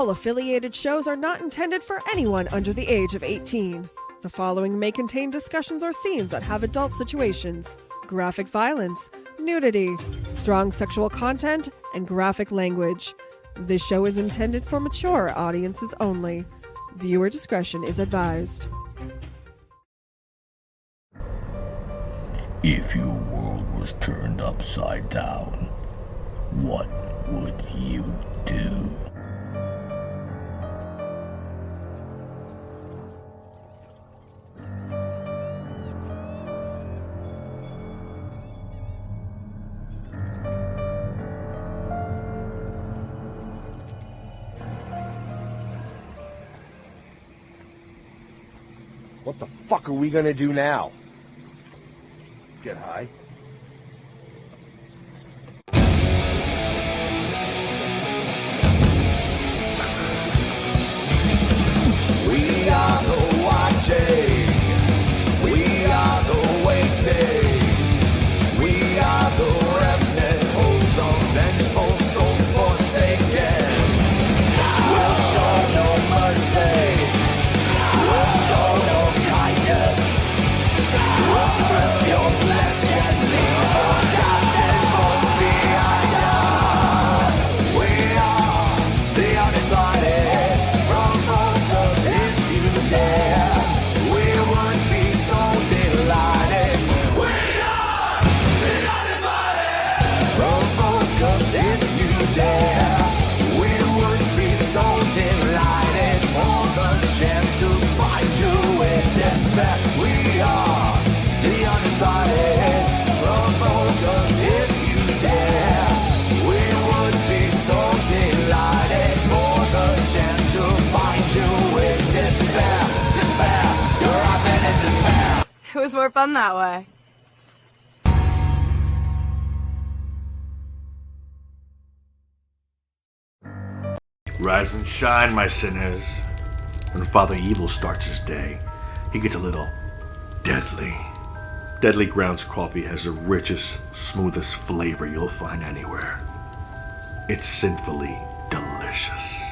All affiliated shows are not intended for anyone under the age of 18. The following may contain discussions or scenes that have adult situations, graphic violence, nudity, strong sexual content, and graphic language. This show is intended for mature audiences only. Viewer discretion is advised. If your world was turned upside down, what would you do? What the fuck are we gonna do now? Get high? We are the watching. We are the waiting. We are the remnant, host of vengeful souls forsaken. We'll show no mercy. We'll show no kindness. We'll strip your flesh and leave forgotten bones behind us. We are the uninvited. From both of if you dare, we would be so delighted. We are the uninvited. From both of if you dare, we would be so delighted for the chance to find you in despair. We are the uninvited. From both of if you dare, we would be so delighted for the chance to find you in despair. Despair, you're often in despair. It was more fun that way. Rise and shine, my sinners. When Father Evil starts his day, he gets a little deadly. Deadly Grounds coffee has the richest, smoothest flavor you'll find anywhere. It's sinfully delicious.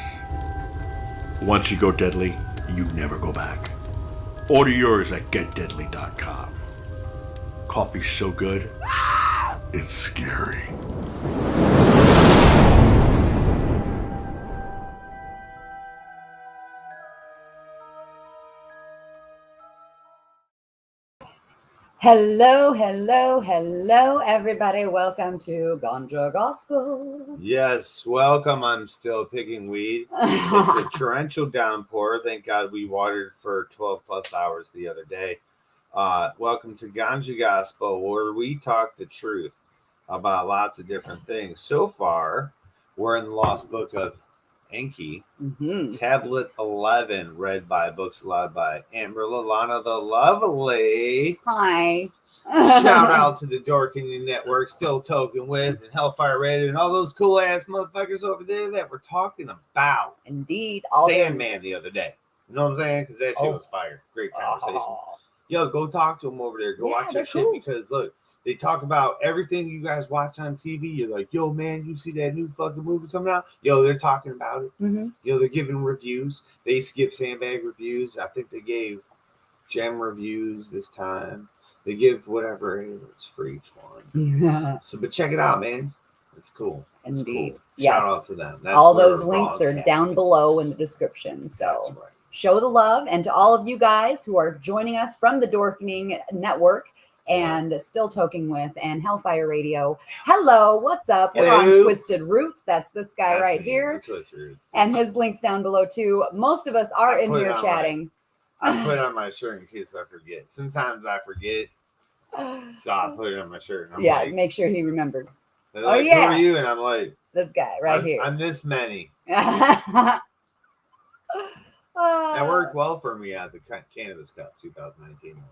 Once you go deadly, you never go back. Order yours at getdeadly.com. Coffee's so good, it's scary. Hello, hello, hello, everybody. Welcome to Ganja Gospel. Yes, welcome. I'm still picking weed. It's a torrential downpour. Thank God we watered for 12 plus hours the other day. Welcome to Ganja Gospel, where we talk the truth about lots of different things. So far, we're in the Lost Book of Enki, Tablet 11, read by Books Aloud by Amber Lalana the Lovely. Hi. Shout out to the Dorkening Network, still Toking with, and Hellfire Radio, and all those cool ass motherfuckers over there that we're talking about. Indeed. Sandman the other day. You know what I'm saying? Because that shit was fire. Great conversation. Yo, go talk to them over there. Go watch that shit because look, they talk about everything you guys watch on TV. You're like, yo, man, you see that new fucking movie coming out? Yo, they're talking about it. Yo, they're giving reviews. They used to give Sandbag reviews. I think they gave Gem reviews this time. They give whatever it's for each one. So, but check it out, man. It's cool. It's Indeed. cool. Yes. Shout out to them. That's all where those we're links are down broadcasting. below in the description. So That's right. show the love. And to all of you guys who are joining us from the Dorkening Network and still Toking with and Hellfire Radio. Hello, what's up? We're on Hello. TwizTD RootZ. That's this guy That's right me, here. TwizTD. And his links down below too. Most of us are I in put it here on chatting. I put it on my shirt in case I forget. Sometimes I forget, so I put it on my shirt. And I'm Yeah, like, make sure he remembers. they're like, yeah. Who are you? And I'm like, This guy right here. I'm this many. That That worked well for me at the Cannabis Cup 2019.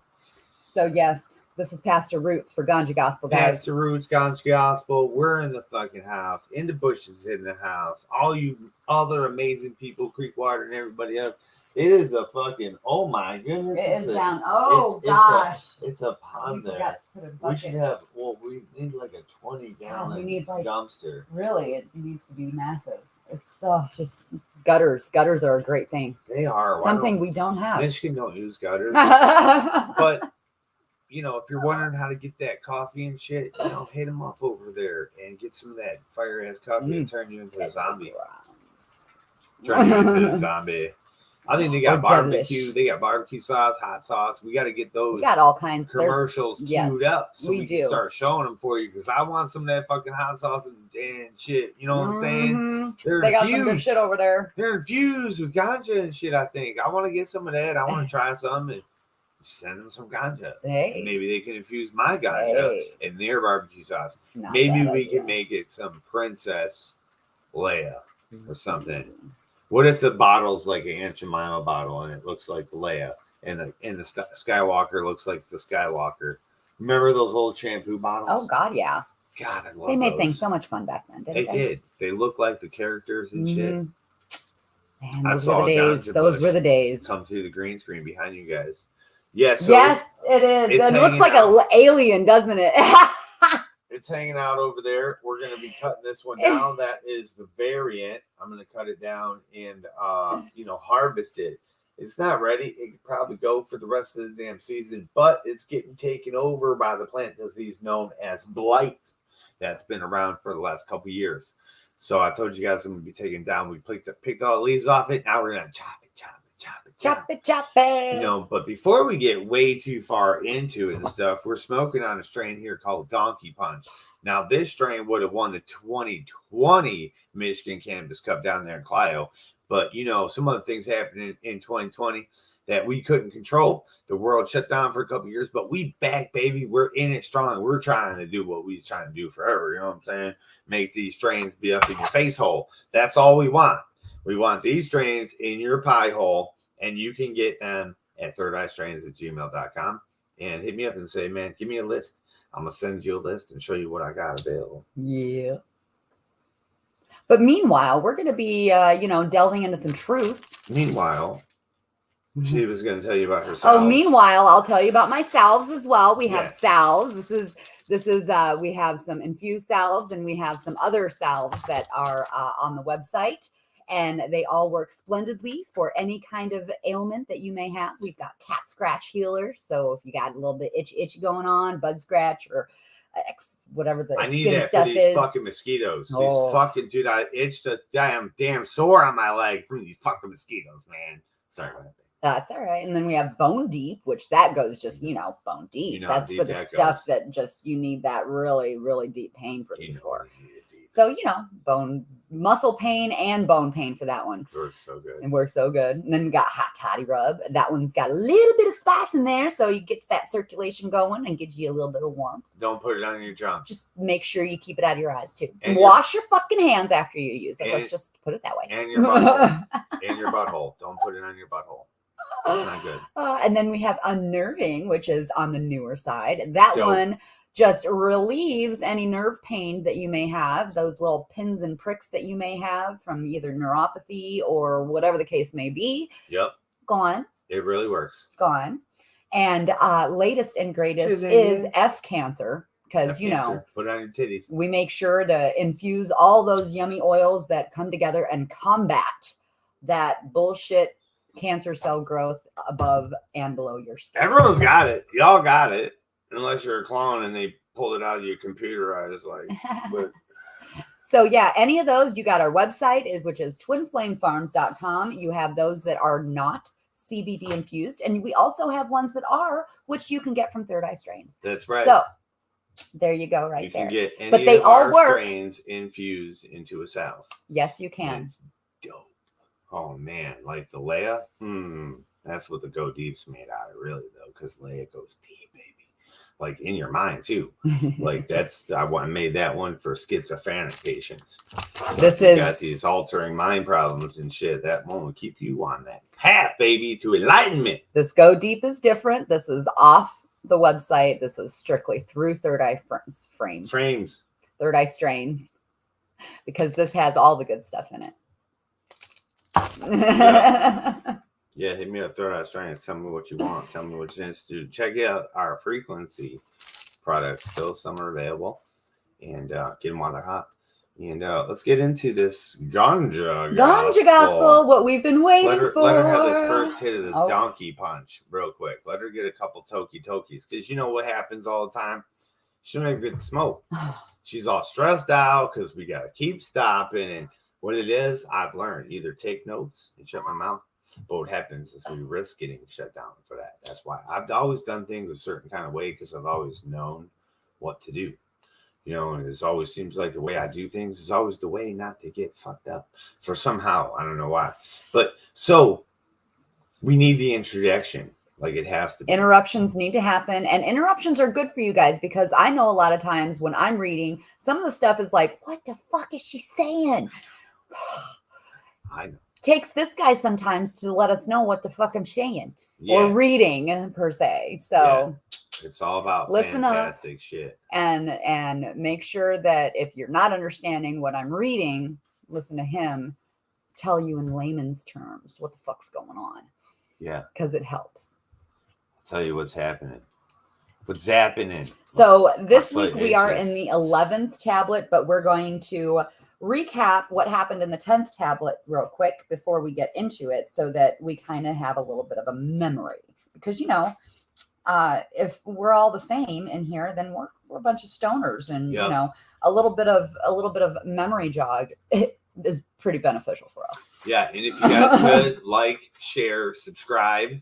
So yes, this is Pastor RootZ for Ganja Gospel, guys. Pastor RootZ, Ganja Gospel. We're in the fucking house. In the bushes in the house. All you other amazing people, Creekwater and everybody else. It is a fucking, oh my goodness. It it's is a- down. Oh it's gosh. It's a pond We there. forgot to put a We bucket. should have, well, we need like a 20 God, gallon we need like dumpster. really, it needs to be massive. It's just Gutters are a great thing. They are. Something we don't have. Michigan don't use gutters. But, you know, if you're wondering how to get that coffee and shit, you know, hit them up over there and get some of that fire-ass coffee and turn you into a zombie. Turn you into a zombie. I think they got barbecue. They got barbecue sauce, hot sauce. We got to get those. We got all kinds commercials queued up, so we can start showing them for you. Because I want some of that fucking hot sauce and shit. You know what I'm saying? They got some good shit over there. They're infused with ganja and shit. I think I want to get some of that. I want to try some and send them some ganja. Hey, maybe they can infuse my ganja in their barbecue sauce. Maybe we can make it some Princess Leia or something. What if the bottle's like an Aunt Jemima bottle and it looks like Leia and the Skywalker looks like the Skywalker? Remember those old shampoo bottles? Oh, God, yeah. God, I love They made those. things so much fun back then, didn't they? They did. They looked like the characters and shit. Man, those were the days. Those were the days. Come through the green screen behind you guys. Yes. Yes, it is. It looks like an alien, doesn't it? It's hanging out over there. We're going to be cutting this one down. That is the variant. I'm going to cut it down and, harvest it. It's not ready. It could probably go for the rest of the damn season, but it's getting taken over by the plant disease known as blight that's been around for the last couple of years. So I told you guys I'm going to be taking down. We picked all the leaves off it. Now we're going to chop it. You know, but before we get way too far into it and stuff, we're smoking on a strain here called Donkey Punch. Now, this strain would have won the 2020 Michigan Cannabis Cup down there in Clio. But, you know, some other things happened in 2020 that we couldn't control. The world shut down for a couple of years, but we back, baby. We're in it strong. We're trying to do what we was trying to do forever. You know what I'm saying? Make these strains be up in your face hole. That's all we want. We want these strains in your pie hole. And you can get them at thirdeyestrains@gmail.com and hit me up and say, man, give me a list. I'm going to send you a list and show you what I got available. Yeah. But meanwhile, we're going to be, delving into some truth. Meanwhile, she was going to tell you about her salves. Oh, meanwhile, I'll tell you about my salves as well. We have salves. This is we have some infused salves and we have some other salves that are on the website. And they all work splendidly for any kind of ailment that you may have. We've got cat scratch healers. So if you got a little bit itchy going on, bug scratch or whatever the I need skin that stuff for these is. fucking mosquitoes. These fucking, dude, I itched a damn sore on my leg from these fucking mosquitoes, man. Sorry about that. That's all right. And then we have Bone Deep, which that goes just, bone deep. That's for the stuff that just you need that really, really deep pain for before. So, bone, muscle pain and bone pain for that one. Works so good. And works so good. And then we got Hot Toddy Rub. That one's got a little bit of spice in there. So you get that circulation going and gives you a little bit of warmth. Don't put it on your junk. Just make sure you keep it out of your eyes too. And wash your fucking hands after you use it. Let's just put it that way. And your butthole. And your butthole. Don't put it on your butthole. That's not good. And then we have Unnerving, which is on the newer side. That one just relieves any nerve pain that you may have, those little pins and pricks that you may have from either neuropathy or whatever the case may be. Yep. Gone. It really works. Gone. And latest and greatest is F cancer. Because, put it on your titties. We make sure to infuse all those yummy oils that come together and combat that bullshit cancer cell growth above and below your skin. Everyone's got it. Y'all got it. Unless you're a clone and they pulled it out of your computer, I was like, but. So yeah, any of those, you got our website, which is twinflamefarms.com. You have those that are not CBD infused. And we also have ones that are, which you can get from Third Eye Strains. That's right. So there you go, right there. You can get any but they of all our work. strains infused into a salve. Yes, you can. It's dope. Oh man, like the Leia. That's what the Go Deep's made out of, really, though, because Leia goes deep, baby. Like in your mind too. Like I made that one for schizophrenic patients. This you is got these altering mind problems and shit. That one will keep you on that path, baby, to enlightenment. This Go Deep is different. This is off the website. This is strictly through Third Eye Frames. Third Eye Strains. Because this has all the good stuff in it. Yeah, hit me up, Third Eye Strains. Tell me what you want. Tell me what you need to do. Check out our frequency products. Still some are available. And get them while they're hot. And let's get into this Ganja Gospel, what we've been waiting for. Let her have this first hit of this donkey punch real quick. Let her get a couple Tokies. Because you know what happens all the time? She don't even get to smoke. She's all stressed out because we got to keep stopping. And what it is, I've learned. Either take notes and shut my mouth. But what happens is we risk getting shut down for that. That's why I've always done things a certain kind of way because I've always known what to do. You know, and it always seems like the way I do things is always the way not to get fucked up for somehow. I don't know why. But so we need the introduction. Like it has to be. Interruptions need to happen. And interruptions are good for you guys because I know a lot of times when I'm reading, some of the stuff is like, what the fuck is she saying? I know. Takes this guy sometimes to let us know what the fuck I'm saying or reading per se. So it's all about listen fantastic up shit. And make sure that if you're not understanding what I'm reading, listen to him tell you in layman's terms what the fuck's going on. Yeah. Because it helps. I'll tell you what's happening. What's happening. So this week we are in the 11th tablet, but we're going to recap what happened in the 10th tablet real quick before we get into it so that we kind of have a little bit of a memory. Because, you know, if we're all the same in here, then we're a bunch of stoners, and you know, a little bit of memory jog is pretty beneficial for us. Yeah, and if you guys could like, share, subscribe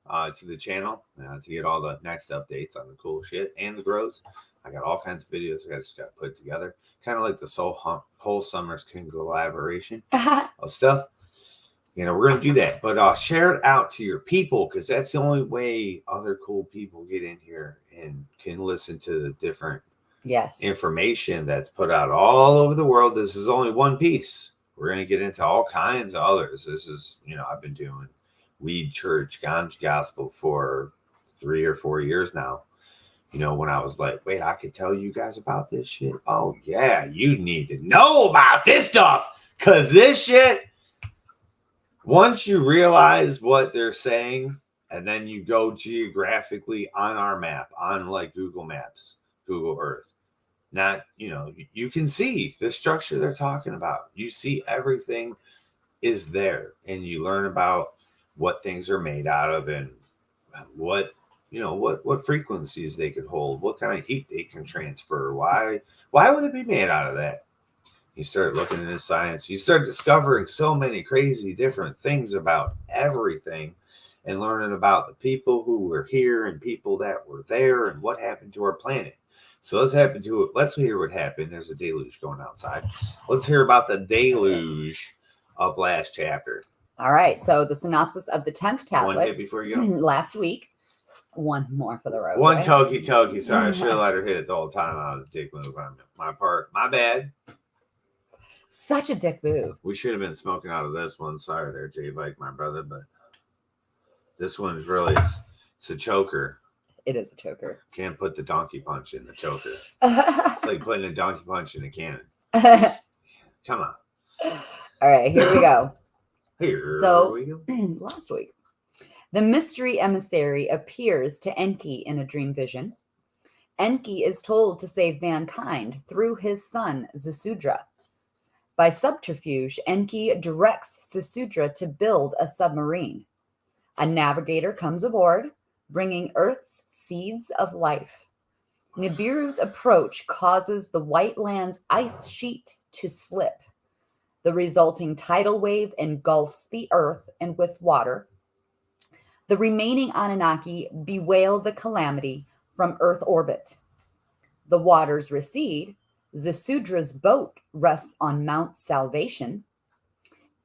to the channel to get all the next updates on the cool shit and the grows. I got all kinds of videos I just got put together, kind of like the whole summer's collaboration of stuff. You know, we're going to do that, but share it out to your people because that's the only way other cool people get in here and can listen to the different information that's put out all over the world. This is only one piece. We're going to get into all kinds of others. This is, you know, I've been doing Weed Church, Ganja Gospel for 3 or 4 years now. You know, when I was like, wait, I could tell you guys about this shit. Oh, yeah, you need to know about this stuff because this shit, once you realize what they're saying, and then you go geographically on our map, on like Google Maps, Google Earth, not, you know, you can see the structure they're talking about. You see everything is there, and you learn about what things are made out of and what, you know, what frequencies they could hold, what kind of heat they can transfer. Why would it be made out of that? You start looking into science. You start discovering so many crazy different things about everything and learning about the people who were here and people that were there and what happened to our planet. So let's hear what happened. There's a deluge going outside. Let's hear about the deluge of last chapter. All right. So the synopsis of the 10th tablet. One hit before you go. Last week. One more for the road. One Toki. Sorry, I should have let her hit it the whole time. I was a dick move on my part. My bad. Such a dick move. We should have been smoking out of this one. Sorry there, J-Bike, my brother, but this one is really, it's a choker. It is a choker. Can't put the donkey punch in the choker. It's like putting a donkey punch in a cannon. Come on. All right, here we go. We go. Last week, the mystery emissary appears to Enki in a dream vision. Enki is told to save mankind through his son, Zasudra. By subterfuge, Enki directs Zasudra to build a submarine. A navigator comes aboard, bringing Earth's seeds of life. Nibiru's approach causes the White Land's ice sheet to slip. The resulting tidal wave engulfs the Earth and with water. The remaining Anunnaki bewail the calamity from Earth orbit. The waters recede. Zasudra's boat rests on Mount Salvation.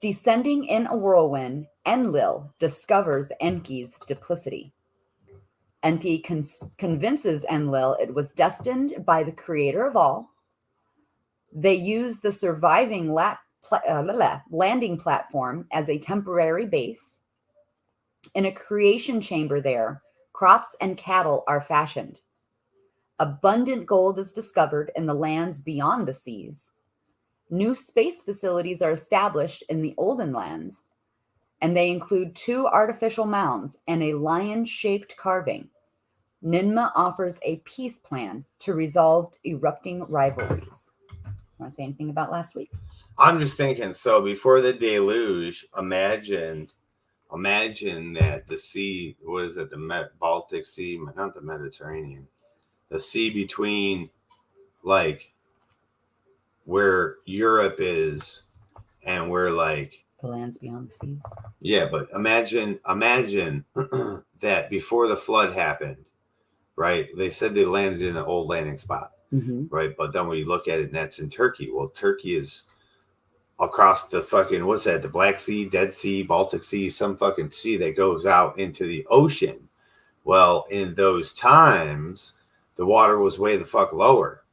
Descending in a whirlwind, Enlil discovers Enki's duplicity. Enki convinces Enlil it was destined by the creator of all. They use the surviving landing platform as a temporary base. In a creation chamber there, crops and cattle are fashioned. Abundant gold is discovered in the lands beyond the seas. New space facilities are established in the olden lands, and they include 2 artificial mounds and a lion-shaped carving. Ninmah offers a peace plan to resolve erupting rivalries. Want to say anything about last week? I'm just thinking, so before the deluge, imagine that the sea, what is it, the Baltic Sea, not the Mediterranean, the sea between like where Europe is and where like the lands beyond the seas. Yeah, but imagine that before the flood happened, right? They said they landed in an old landing spot, right? But then when you look at it, and that's in Turkey. Well, Turkey is across the fucking, what's that? The Black Sea, Dead Sea, Baltic Sea, some fucking sea that goes out into the ocean. Well, in those times, the water was way the fuck lower.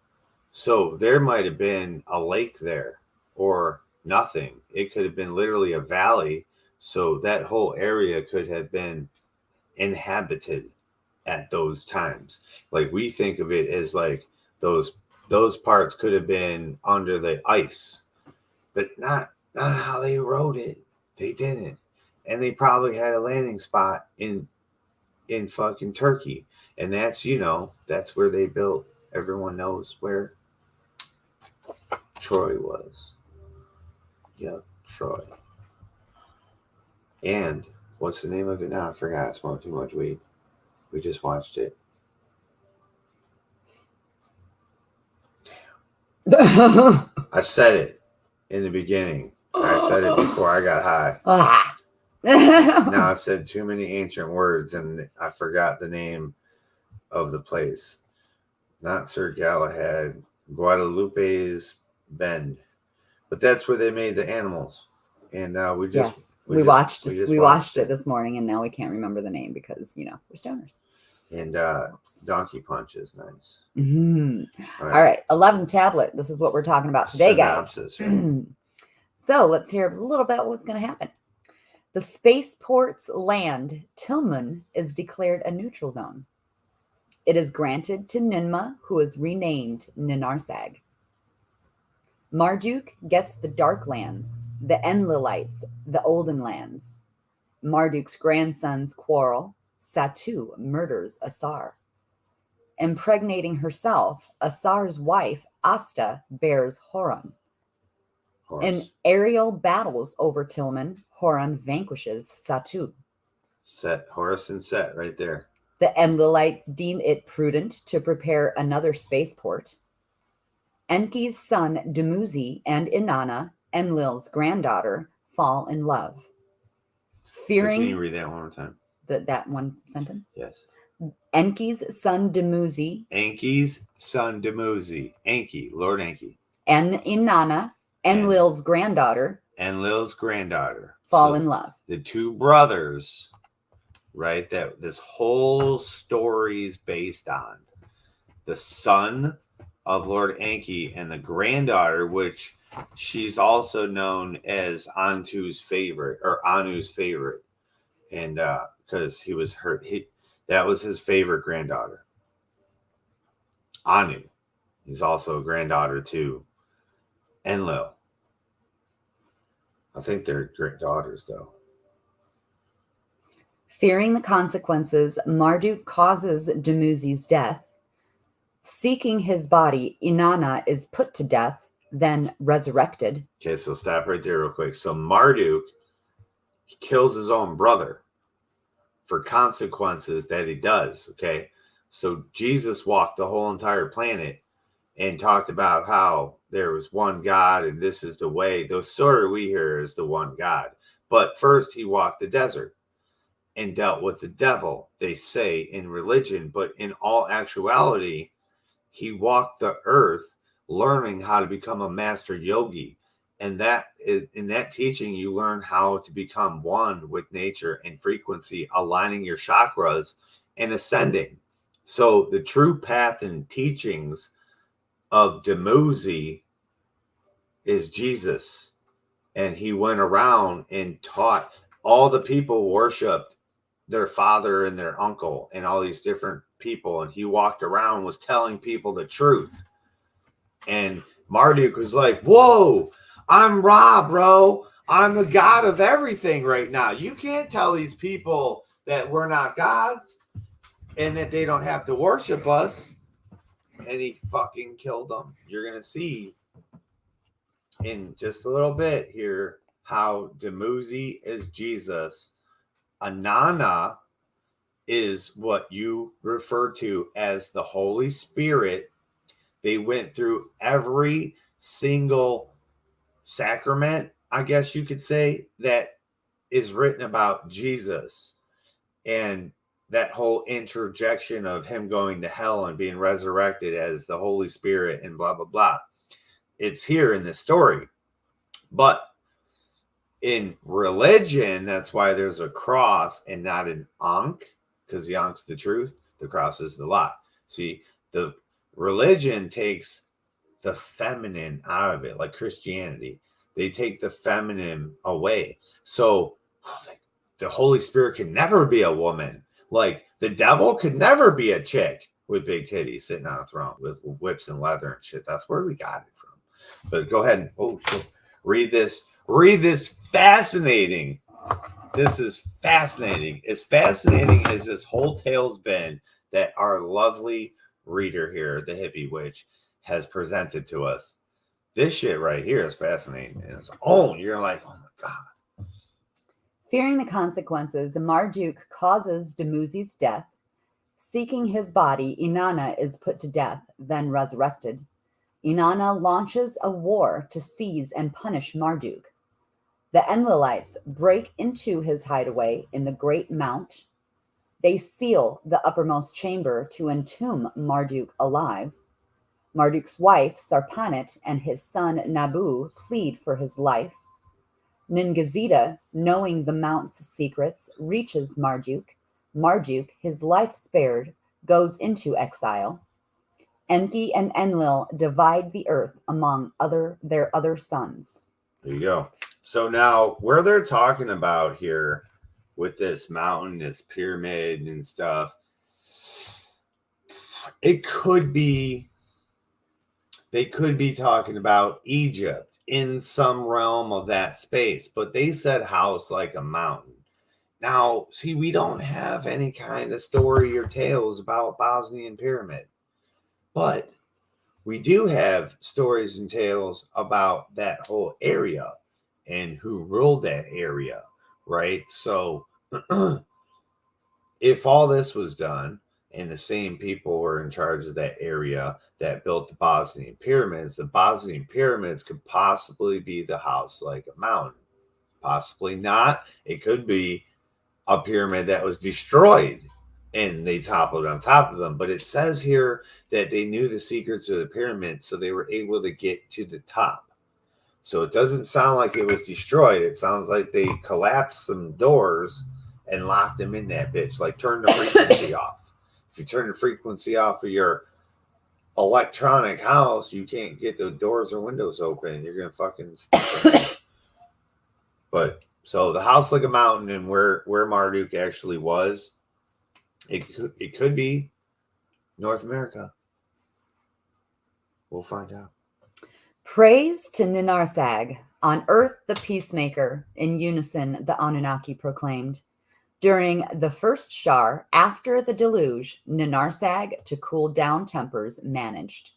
So there might have been a lake there or nothing. It could have been literally a valley. So that whole area could have been inhabited at those times. Like we think of it as like those parts could have been under the ice. But not how they wrote it. They didn't. And they probably had a landing spot in fucking Turkey. And that's, that's where they built. Everyone knows where Troy was. Yep, Troy. And what's the name of it now? I forgot. I smoked too much weed. We just watched it. Damn. I said it in the beginning. I said it before I got high. Now I've said too many ancient words and I forgot the name of the place. Not Sir Galahad, Guadalupe's Bend. But that's where they made the animals. And we watched it this morning, and now we can't remember the name because we're stoners. And Donkey Punch is nice. All right, 11 tablet. This is what we're talking about today, Synopsis, guys. right? So let's hear a little bit what's going to happen. The spaceport's land, Tillman, is declared a neutral zone. It is granted to Ninmah, who is renamed Ninarsag. Marduk gets the Dark Lands, the Enlilites, the Olden Lands. Marduk's grandsons quarrel. Satu murders Asar. Impregnating herself, Asar's wife, Asta, bears Horon. In aerial battles over Tillman, Horon vanquishes Satu. Horus and Set right there. The Enlilites deem it prudent to prepare another spaceport. Enki's son, Dumuzi, and Inanna, Enlil's granddaughter, fall in love. Fearing... Can you read that one more time? That one sentence? Yes. Enki's son, Dumuzi. Enki's son, Dumuzi. Enki, Lord Enki. And Inanna, Enlil's granddaughter. Enlil's granddaughter. Fall in love. The two brothers, right, that this whole story is based on. The son of Lord Enki and the granddaughter, which she's also known as Anu's favorite. And because that was his favorite granddaughter. Anu. He's also a granddaughter to Enlil. I think they're great daughters, though. Fearing the consequences, Marduk causes Dumuzi's death. Seeking his body, Inanna is put to death, then resurrected. Okay, so stop right there real quick. So Marduk kills his own brother for consequences that he does, okay? So Jesus walked the whole entire planet and talked about how there was one God and this is the way. The story we hear is the one God. But first he walked the desert and dealt with the devil, they say in religion. But in all actuality, he walked the earth learning how to become a master yogi. And that is, in that teaching, you learn how to become one with nature and frequency, aligning your chakras and ascending. So the true path and teachings of Dumuzi is Jesus. And he went around and taught. All the people worshipped their father and their uncle and all these different people. And he walked around, was telling people the truth. And Marduk was like, whoa, I'm Ra, bro. I'm the God of everything right now. You can't tell these people that we're not gods and that they don't have to worship us. And he fucking killed them. You're going to see in just a little bit here how Dumuzi is Jesus. Inanna is what you refer to as the Holy Spirit. They went through every single sacrament, I guess you could say, that is written about Jesus. And that whole interjection of him going to hell and being resurrected as the Holy Spirit and blah, blah, blah. It's here in this story. But in religion, that's why there's a cross and not an ankh, because the ankh's the truth, the cross is the lie. See, the religion takes the feminine out of it, like Christianity. They take the feminine away. So like, the Holy Spirit can never be a woman. Like the devil could never be a chick with big titties sitting on a throne with whips and leather and shit. That's where we got it from. But go ahead and read this. Read this. Fascinating. This is fascinating. As fascinating as this whole tale's been that our lovely reader here, the hippie witch, has presented to us. This shit right here is fascinating in its own. You're like, oh my God. Fearing the consequences, Marduk causes Dumuzi's death. Seeking his body, Inanna is put to death, then resurrected. Inanna launches a war to seize and punish Marduk. The Enlilites break into his hideaway in the Great Mount. They seal the uppermost chamber to entomb Marduk alive. Marduk's wife, Sarpanit, and his son, Nabu, plead for his life. Ningazida, knowing the Mount's secrets, reaches Marduk. Marduk, his life spared, goes into exile. Enki and Enlil divide the earth among their other sons. There you go. So now, where they're talking about here with this mountain, this pyramid and stuff, it could be, they could be talking about Egypt in some realm of that space, but they said house like a mountain. Now, see, we don't have any kind of story or tales about Bosnian pyramid, but we do have stories and tales about that whole area and who ruled that area, right? So if all this was done and the same people were in charge of that area that built the Bosnian pyramids could possibly be the house like a mountain. Possibly not. It could be a pyramid that was destroyed and they toppled on top of them. But it says here that they knew the secrets of the pyramid, so they were able to get to the top. So it doesn't sound like it was destroyed. It sounds like they collapsed some doors and locked them in that bitch. Like turn the frequency off. If you turn the frequency off of your electronic house, you can't get the doors or windows open. You're going to fucking... But so the house like a mountain and where Marduk actually was, it could be North America. We'll find out. Praise to Ninarsag, on earth the peacemaker, in unison the Anunnaki proclaimed. During the first Shar, after the deluge, Ninarsag to cool down tempers managed.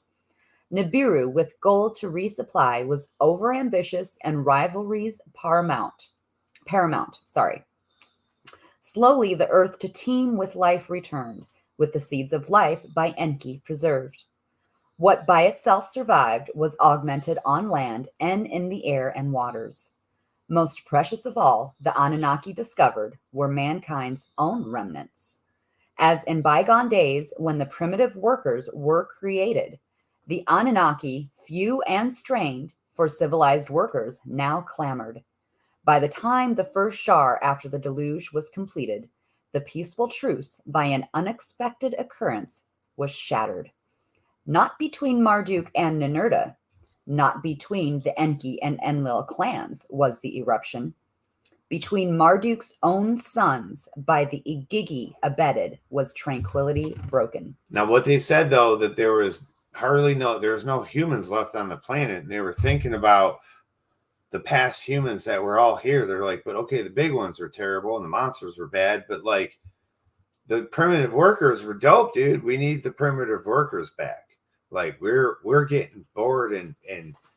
Nibiru, with gold to resupply, was overambitious and rivalries paramount. Slowly the earth to teem with life returned, with the seeds of life by Enki preserved. What by itself survived was augmented on land and in the air and waters. Most precious of all, the Anunnaki discovered were mankind's own remnants. As in bygone days, when the primitive workers were created, the Anunnaki, few and strained, for civilized workers now clamored. By the time the first Shar after the deluge was completed, the peaceful truce, by an unexpected occurrence, was shattered. Not between Marduk and Ninurta, not between the Enki and Enlil clans was the eruption. Between Marduk's own sons, by the Igigi abetted, was tranquility broken. Now, what they said, though, that there was no humans left on the planet, and they were thinking about the past humans that were all here. They're like, but okay, the big ones were terrible and the monsters were bad, but like the primitive workers were dope, dude. We need the primitive workers back. Like we're getting bored and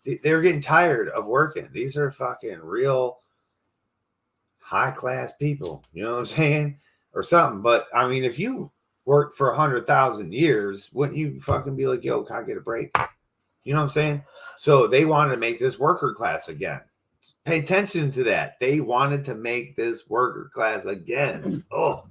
they're getting tired of working. These are fucking real high class people. You know what I'm saying? Or something. But I mean, if you worked for 100,000 years, wouldn't you fucking be like, yo, can I get a break? You know what I'm saying? So they wanted to make this worker class again. Pay attention to that. They wanted to make this worker class again. Oh.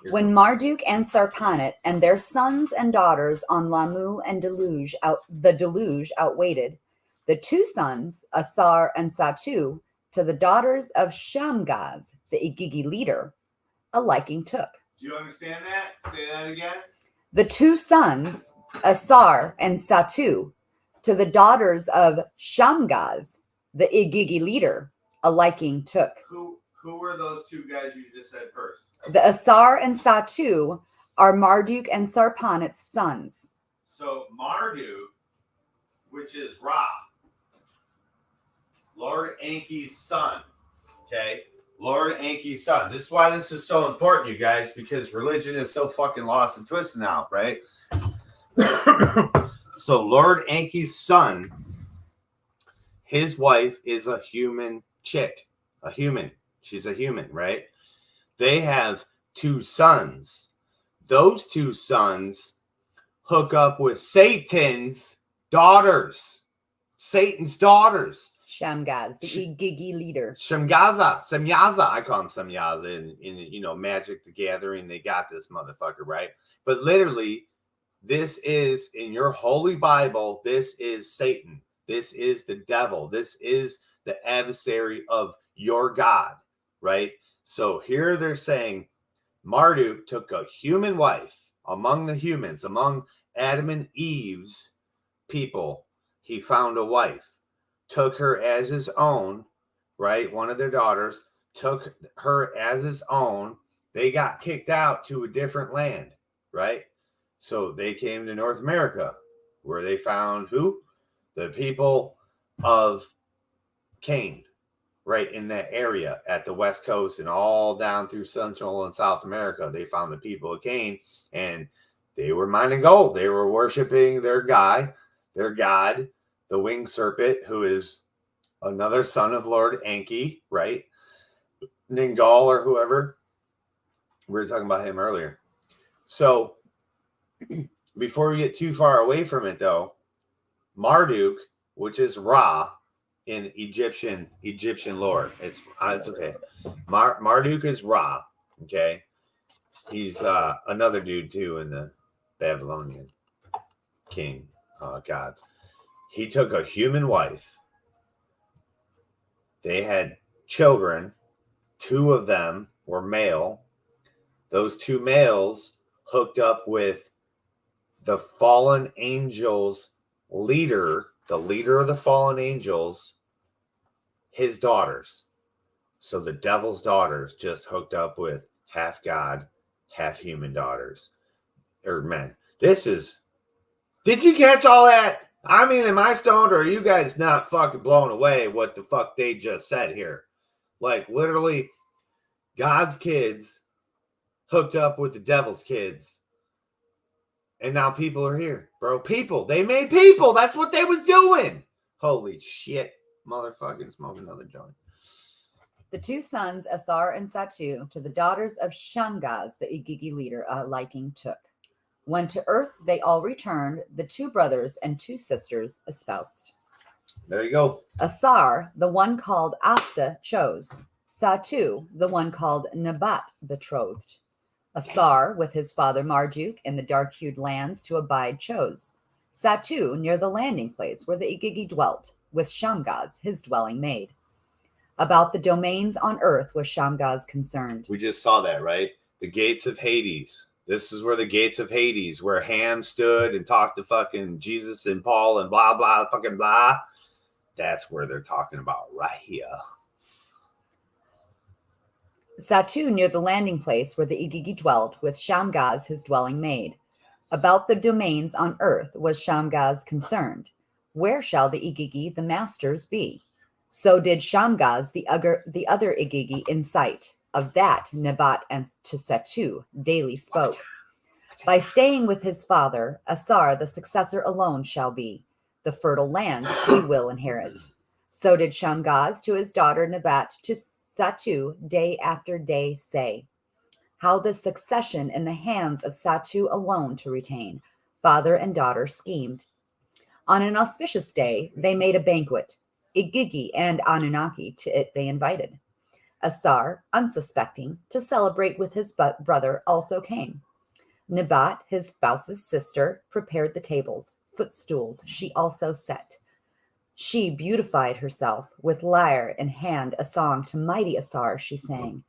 When Marduk and Sarpanit and their sons and daughters on Lamu and the deluge outwaited, the two sons, Asar and Satu, to the daughters of Shamgaz, the Igigi leader, a liking took. Do you understand that? Say that again. The two sons, Asar and Satu, to the daughters of Shamgaz, the Igigi leader, a liking took. Who were those two guys you just said first? The Asar and Satu are Marduk and Sarpanit's sons. So Marduk, which is Ra, Lord Enki's son. Okay? Lord Enki's son. This is why this is so important, you guys, because religion is so fucking lost and twisted now, right? So Lord Enki's son, his wife is a human chick. A human. She's a human, right? They have two sons. Those two sons hook up with Satan's daughters. Satan's daughters. Shamgaz, the Igigi leader. Semyaza. I call him Semyaza in Magic the Gathering. They got this motherfucker, right? But literally, this is in your holy Bible. This is Satan. This is the devil. This is the adversary of your God, right? So here they're saying Marduk took a human wife among the humans, among Adam and Eve's people. He found a wife, took her as his own, right? One of their daughters took her as his own. They got kicked out to a different land, right? So they came to North America, where they found who? The people of Cain, right in that area at the West Coast and all down through Central and South America. They found the people of Cain, and they were mining gold. They were worshiping their god, the winged serpent, who is another son of Lord Enki, right? Ningal or whoever. We were talking about him earlier. So before we get too far away from it, though, Marduk, which is Ra in Egyptian lore, it's okay. Marduk is Ra, okay? He's another dude too in the Babylonian king gods. He took a human wife. They had children. Two of them were male. Those two males hooked up with the fallen angels leader, the leader of the fallen angels, his daughters. So the devil's daughters just hooked up with half God, half human daughters or men. Did you catch all that? I mean, am I stoned or are you guys not fucking blown away what the fuck they just said here? Like literally God's kids hooked up with the devil's kids. And now people are here, bro. People. They made people. That's what they was doing. Holy shit. Motherfucking smoke another joint. The two sons, Asar and Satu, to the daughters of Shamgaz, the Igigi leader, a liking took. When to earth they all returned, the two brothers and two sisters espoused. There you go. Asar, the one called Asta, chose. Satu, the one called Nabat, betrothed. Asar, with his father Marduk in the dark-hued lands to abide, chose. Satu, near the landing place where the Igigi dwelt, with Shamgaz, his dwelling made. About the domains on earth was Shamgaz concerned. We just saw that, right? The gates of Hades. This is where the gates of Hades, where Ham stood and talked to fucking Jesus and Paul and blah, blah, fucking blah. That's where they're talking about right here. Satu, near the landing place where the Igigi dwelt, with Shamgaz his dwelling made. About the domains on earth was Shamgaz concerned. Where shall the Igigi, the masters, be? So did Shamgaz, the other Igigi, in sight. Of that Nabat and to Satu daily spoke. By staying with his father, Asar the successor alone shall be. The fertile lands he will inherit. So did Shamgaz to his daughter Nebat to Satu day after day say, how the succession in the hands of Satu alone to retain, father and daughter schemed. On an auspicious day, they made a banquet. Igigi and Anunnaki to it they invited. Asar, unsuspecting, to celebrate with his brother also came. Nebat, his spouse's sister, prepared the tables, footstools she also set. She beautified herself, with lyre in hand a song to mighty Asar she sang.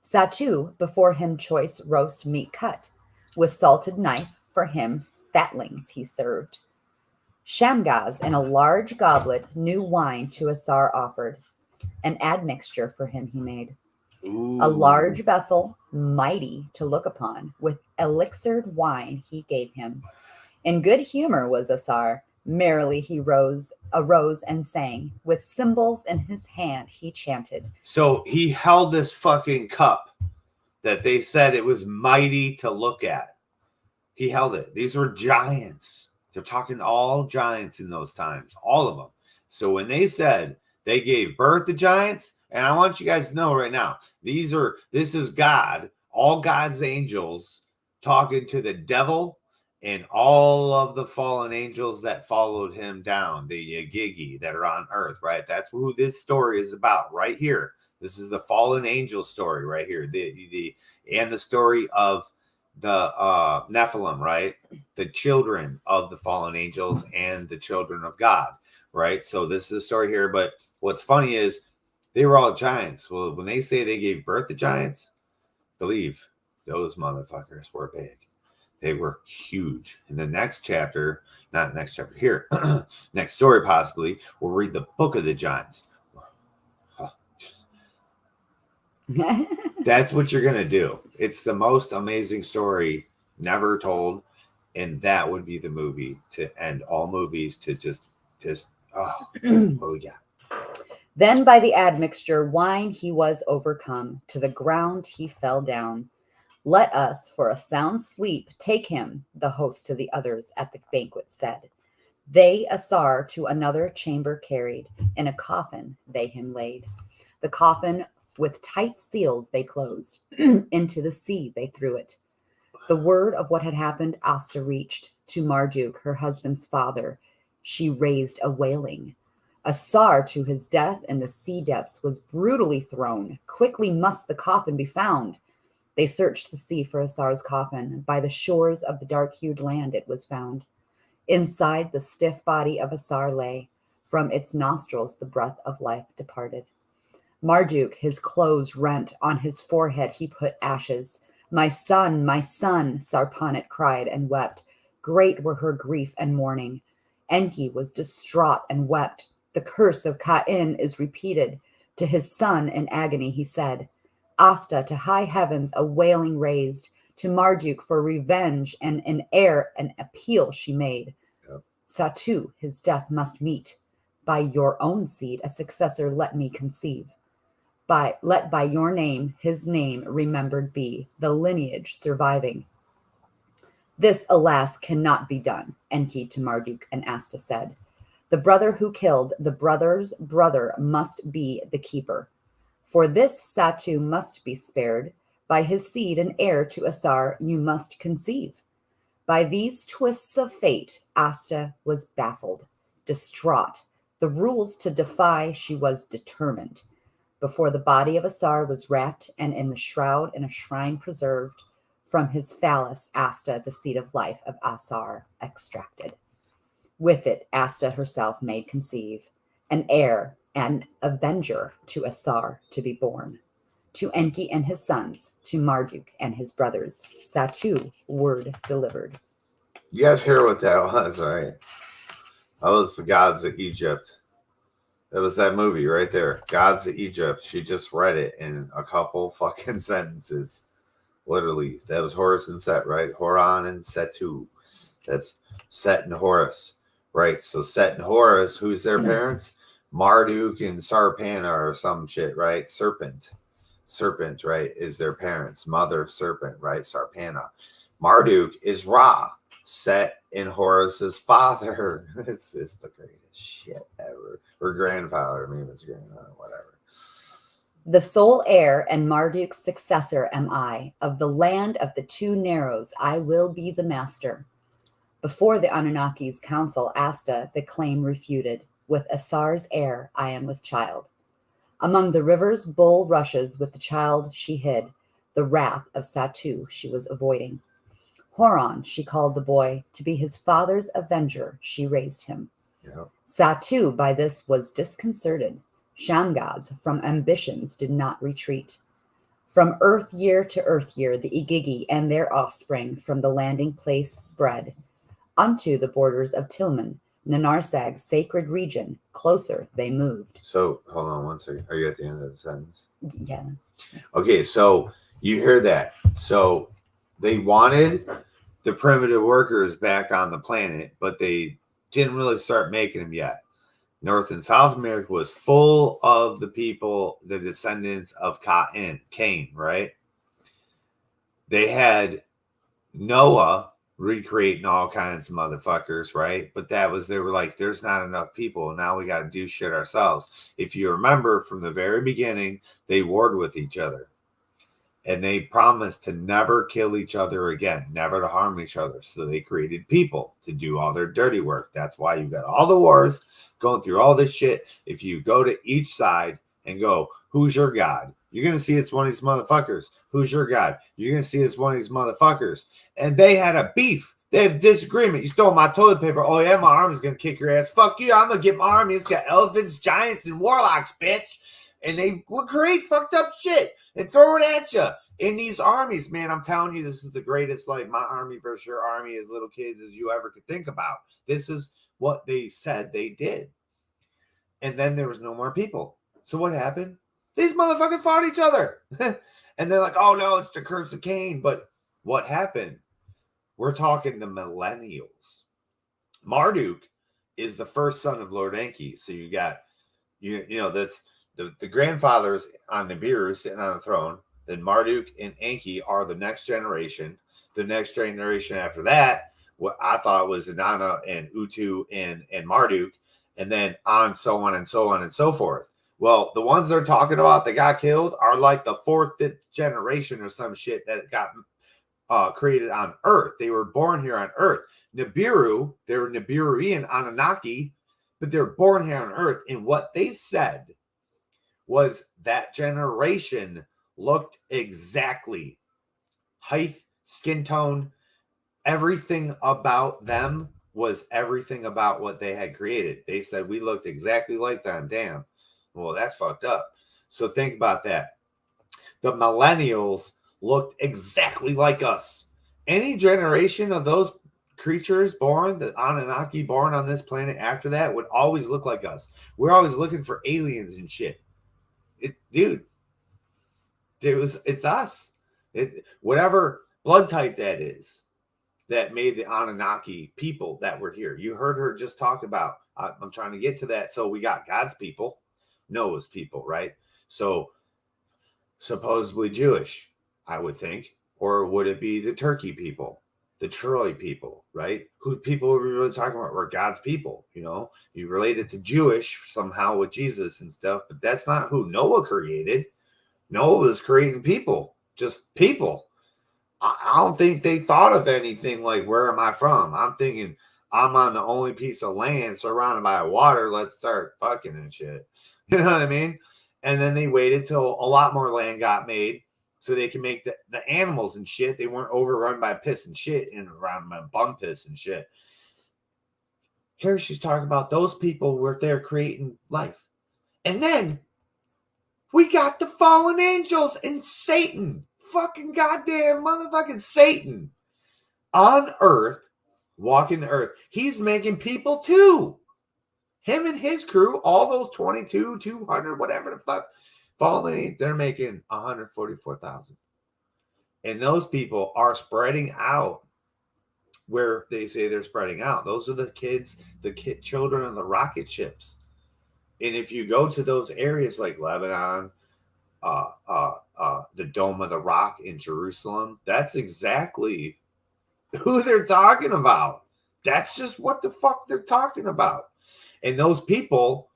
Satu before him choice roast meat cut, with salted knife for him fatlings he served. Shamgaz in a large goblet new wine to Asar offered, an admixture for him he made. Ooh. A large vessel, mighty to look upon, with elixired wine he gave him. In good humor was Asar, merrily he arose and sang, with cymbals in his hand he chanted. So he held this fucking cup that they said it was mighty to look at. He held it. These were giants. They're talking all giants in those times, all of them. So when they said they gave birth to giants, and I want you guys to know right now, this is God, all God's angels talking to the devil and all of the fallen angels that followed him down, the Yagigi that are on earth, right? That's who this story is about right here. This is the fallen angel story right here. And the story of the Nephilim, right? The children of the fallen angels and the children of God, right? So this is the story here. But what's funny is they were all giants. Well, when they say they gave birth to giants, believe those motherfuckers were big. They were huge. In the next chapter, not next chapter here, next story possibly, we'll read the Book of the Giants. That's what you're going to do. It's the most amazing story never told. And that would be the movie to end all movies to just oh yeah. Then by the admixture wine he was overcome. To the ground he fell down. Let us for a sound sleep take him, the host to the others at the banquet said. They Asar to another chamber carried. In a coffin they him laid. The coffin with tight seals they closed. Into the sea they threw it. The word of what had happened Asta reached to Marduk, her husband's father. She raised a wailing. Asar to his death in the sea depths was brutally thrown. Quickly must the coffin be found. They searched the sea for Asar's coffin. By the shores of the dark-hued land it was found. Inside the stiff body of Asar lay. From its nostrils the breath of life departed. Marduk, his clothes rent, on his forehead he put ashes. My son, Sarpanit cried and wept. Great were her grief and mourning. Enki was distraught and wept. The curse of Kain is repeated. To his son in agony he said, Asta to high heavens a wailing raised. To Marduk for revenge and in air an appeal she made. Yep. Satu his death must meet. By your own seed a successor let me conceive. Let by your name his name remembered be, the lineage surviving. This, alas, cannot be done, Enki to Marduk and Asta said. The brother who killed the brother's brother must be the keeper. For this Satu must be spared. By his seed and heir to Asar you must conceive. By these twists of fate, Asta was baffled, distraught. The rules to defy she was determined. Before the body of Asar was wrapped and in the shroud in a shrine preserved, from his phallus Asta the seed of life of Asar extracted. With it Asta herself made conceive, an heir and avenger to Asar to be born. To Enki and his sons, to Marduk and his brothers, Satu word delivered. You guys hear what that was, right? That was the gods of Egypt. That was that movie right there. Gods of Egypt. She just read it in a couple fucking sentences. Literally. That was Horus and Set, right? Horan and Setu. That's Set and Horus. Right. So Set and Horus, who's their parents? Marduk and Sarpana or some shit, right? Serpent, right, is their parents. Mother serpent, right? Sarpana. Marduk is Ra, Set and Horus's father. It's the greatest shit ever. Or grandfather. I mean, it's grandfather, whatever. The sole heir and Marduk's successor am I. Of the land of the two narrows, I will be the master. Before the Anunnaki's council, Asta, the claim refuted. With Asar's heir, I am with child. Among the river's bull rushes with the child she hid. The wrath of Satu she was avoiding. Horon, she called the boy, to be his father's avenger, she raised him. Yep. Satu by this was disconcerted. Shamgaz from ambitions did not retreat. From earth year to earth year, the Igigi and their offspring from the landing place spread. Unto the borders of Tilman, Nanarsag's sacred region, closer they moved. So, hold on one second. Are you at the end of the sentence? Yeah. Okay, so you hear that. So they wanted the primitive workers back on the planet, but they didn't really start making them yet. North and South America was full of the people, the descendants of Cain, right? They had Noah recreating all kinds of motherfuckers, right? But they were like, there's not enough people. Now we got to do shit ourselves. If you remember from the very beginning, they warred with each other. And they promised to never kill each other again, never to harm each other. So they created people to do all their dirty work. That's why you got all the wars going through all this shit. If you go to each side and go, who's your God? You're going to see it's one of these motherfuckers. Who's your God? You're going to see it's one of these motherfuckers. And they had a beef. They had a disagreement. You stole my toilet paper. Oh, yeah, my army's going to kick your ass. Fuck you. I'm going to get my army. It's got elephants, giants, and warlocks, bitch. And they would create fucked up shit and throw it at you. In these armies, man, I'm telling you, this is the greatest, like, my army versus your army as little kids as you ever could think about. This is what they said they did. And then there was no more people. So what happened? These motherfuckers fought each other. And they're like, oh, no, it's the curse of Cain. But what happened? We're talking the millennials. Marduk is the first son of Lord Enki. So you got, you know, that's the grandfathers on Nibiru sitting on a throne. Then Marduk and Enki are the next generation. The next generation after that, what I thought was Inanna and Utu and Marduk, and then on so on and so on and so forth. Well, the ones they're talking about that got killed are like the 4th, 5th generation or some shit that got created on Earth. They were born here on Earth. Nibiru, they were Nibiruian Anunnaki, but they were born here on Earth. And what they said was that generation looked exactly, height, skin tone, everything about them was everything about what they had created. They said we looked exactly like them. Damn. Well, that's fucked up. So think about that. The millennials looked exactly like us. Any generation of those creatures born, the Anunnaki born on this planet after that, would always look like us. We're always looking for aliens and shit. It's us. Whatever blood type that is that made the Anunnaki people that were here. You heard her just talk about, I'm trying to get to that. So we got God's people, Noah's people, right? So supposedly Jewish, I would think. Or would it be the Turkey people, the Troy people, right? Who people are we really talking about? We're God's people, you know? You relate it to Jewish somehow with Jesus and stuff, but that's not who Noah created. Noah was creating people, just people. I don't think they thought of anything like, where am I from? I'm thinking, I'm on the only piece of land surrounded by water. Let's start fucking and shit. You know what I mean? And then they waited till a lot more land got made so they can make the animals and shit. They weren't overrun by piss and shit and around by bum piss and shit. Here she's talking about those people were there creating life. And then we got the fallen angels and Satan. Fucking goddamn motherfucking Satan on earth, walking the earth. He's making people too. Him and his crew, all those 22, 200, whatever the fuck, fallen, they're making 144,000. And those people are spreading out where they say they're spreading out. Those are the kids, children on the rocket ships. And if you go to those areas like Lebanon, the Dome of the Rock in Jerusalem, that's exactly who they're talking about. That's just what the fuck they're talking about. And those people,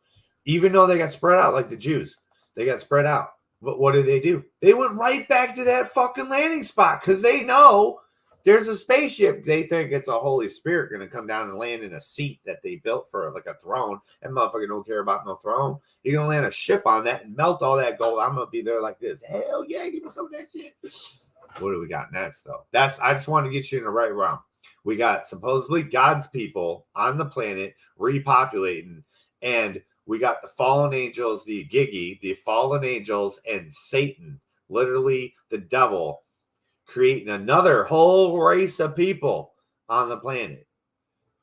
even though they got spread out like the Jews, they got spread out. But what do? They went right back to that fucking landing spot because they know there's a spaceship. They think it's a Holy Spirit going to come down and land in a seat that they built for like a throne. And motherfucker don't care about no throne. You're going to land a ship on that and melt all that gold. I'm going to be there like this. Hell yeah, give me some of that shit. What do we got next, though? I just want to get you in the right realm. We got supposedly God's people on the planet repopulating, and we got the fallen angels, the Igigi, the fallen angels, and Satan, literally the devil, creating another whole race of people on the planet.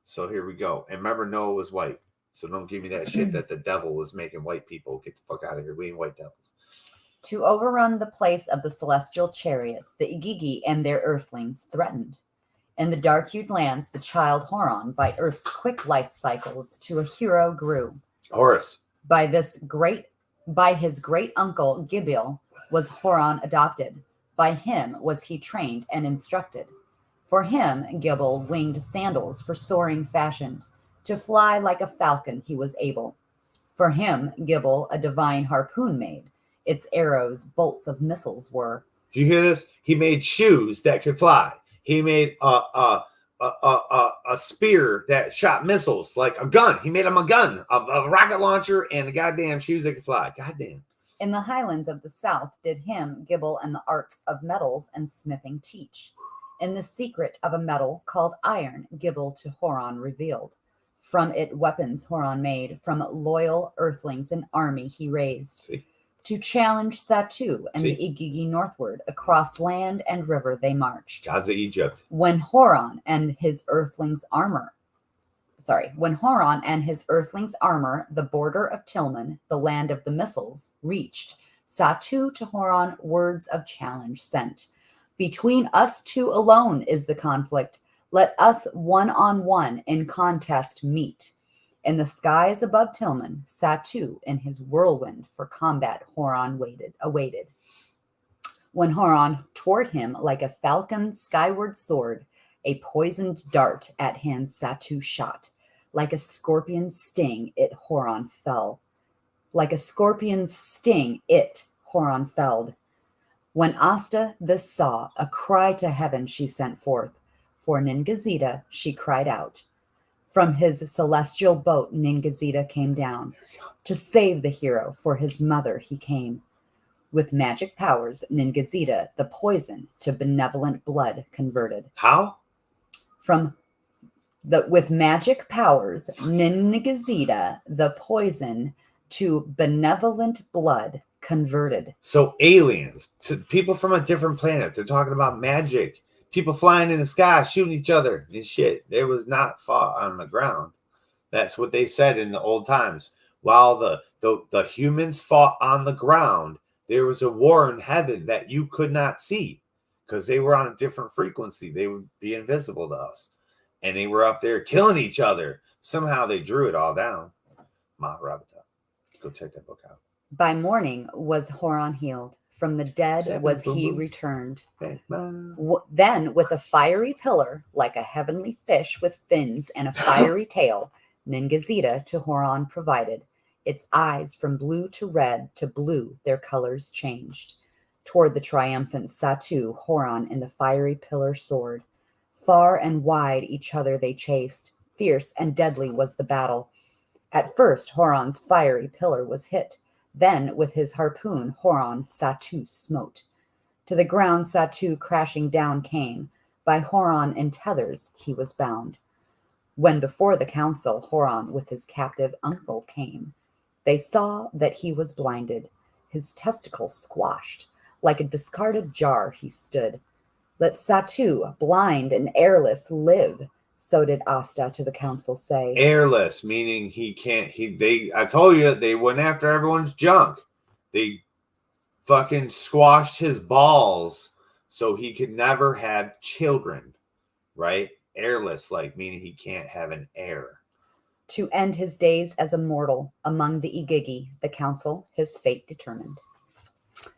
So here we go. And remember, Noah was white. So don't give me that shit that the devil was making white people. Get the fuck out of here. We ain't white devils. To overrun the place of the celestial chariots, the Igigi and their earthlings threatened. In the dark-hued lands, the child Horon, by Earth's quick life cycles, to a hero grew. Horus. By his great uncle Gibil was Horon adopted. By him was he trained and instructed. For him Gibil winged sandals for soaring fashioned. To fly like a falcon he was able. For him Gibil a divine harpoon made. Its arrows bolts of missiles were. Do you hear this? He made shoes that could fly. He made a spear that shot missiles, like a gun. He made him a gun, a rocket launcher, and the goddamn shoes that could fly. Goddamn. In the highlands of the south did him Gibil and the arts of metals and smithing teach. In the secret of a metal called iron, Gibil to Horon revealed. From it weapons Horon made, from loyal earthlings an army he raised. See? To challenge Satu and the Igigi northward, across land and river they marched. Gods of Egypt. When Horon and his earthlings armor, the border of Tillman, the land of the missiles, reached, Satu to Horon words of challenge sent. Between us two alone is the conflict. Let us one-on-one in contest meet. In the skies above Tillman, Satu in his whirlwind for combat Horon awaited. When Horon toward him like a falcon skyward soared, a poisoned dart at him Satu shot. Like a scorpion's sting, it Horon fell. Like a scorpion's sting, it Horon felled. When Asta this saw, a cry to heaven she sent forth. For Ningazida she cried out. From his celestial boat Ningazida came down. To save the hero, for his mother he came. With magic powers, Ningazida the poison to benevolent blood converted. How? With magic powers, Ningazida the poison to benevolent blood converted. So aliens, people from a different planet, they're talking about magic. People flying in the sky, shooting each other and shit. There was not fought on the ground. That's what they said in the old times. While the humans fought on the ground, there was a war in heaven that you could not see because they were on a different frequency. They would be invisible to us. And they were up there killing each other. Somehow they drew it all down. Mahabharata. Go check that book out. By morning was Horon healed. From the dead was he returned. Then with a fiery pillar, like a heavenly fish with fins and a fiery tail, Ningazida to Horon provided. Its eyes from blue to red to blue their colors changed. Toward the triumphant Satu, Horon in the fiery pillar soared. Far and wide each other they chased. Fierce and deadly was the battle. At first Horon's fiery pillar was hit. Then with his harpoon Horon Satu smote. To the ground Satu crashing down came. By Horon in tethers he was bound. When before the council Horon with his captive uncle came, they saw that he was blinded, his testicles squashed. Like a discarded jar he stood. Let Satu, blind and airless, live. So did Asta to the council say. Airless, meaning he can't. I told you they went after everyone's junk. They fucking squashed his balls so he could never have children, right? Airless, like meaning he can't have an heir. To end his days as a mortal among the Igigi, the council his fate determined.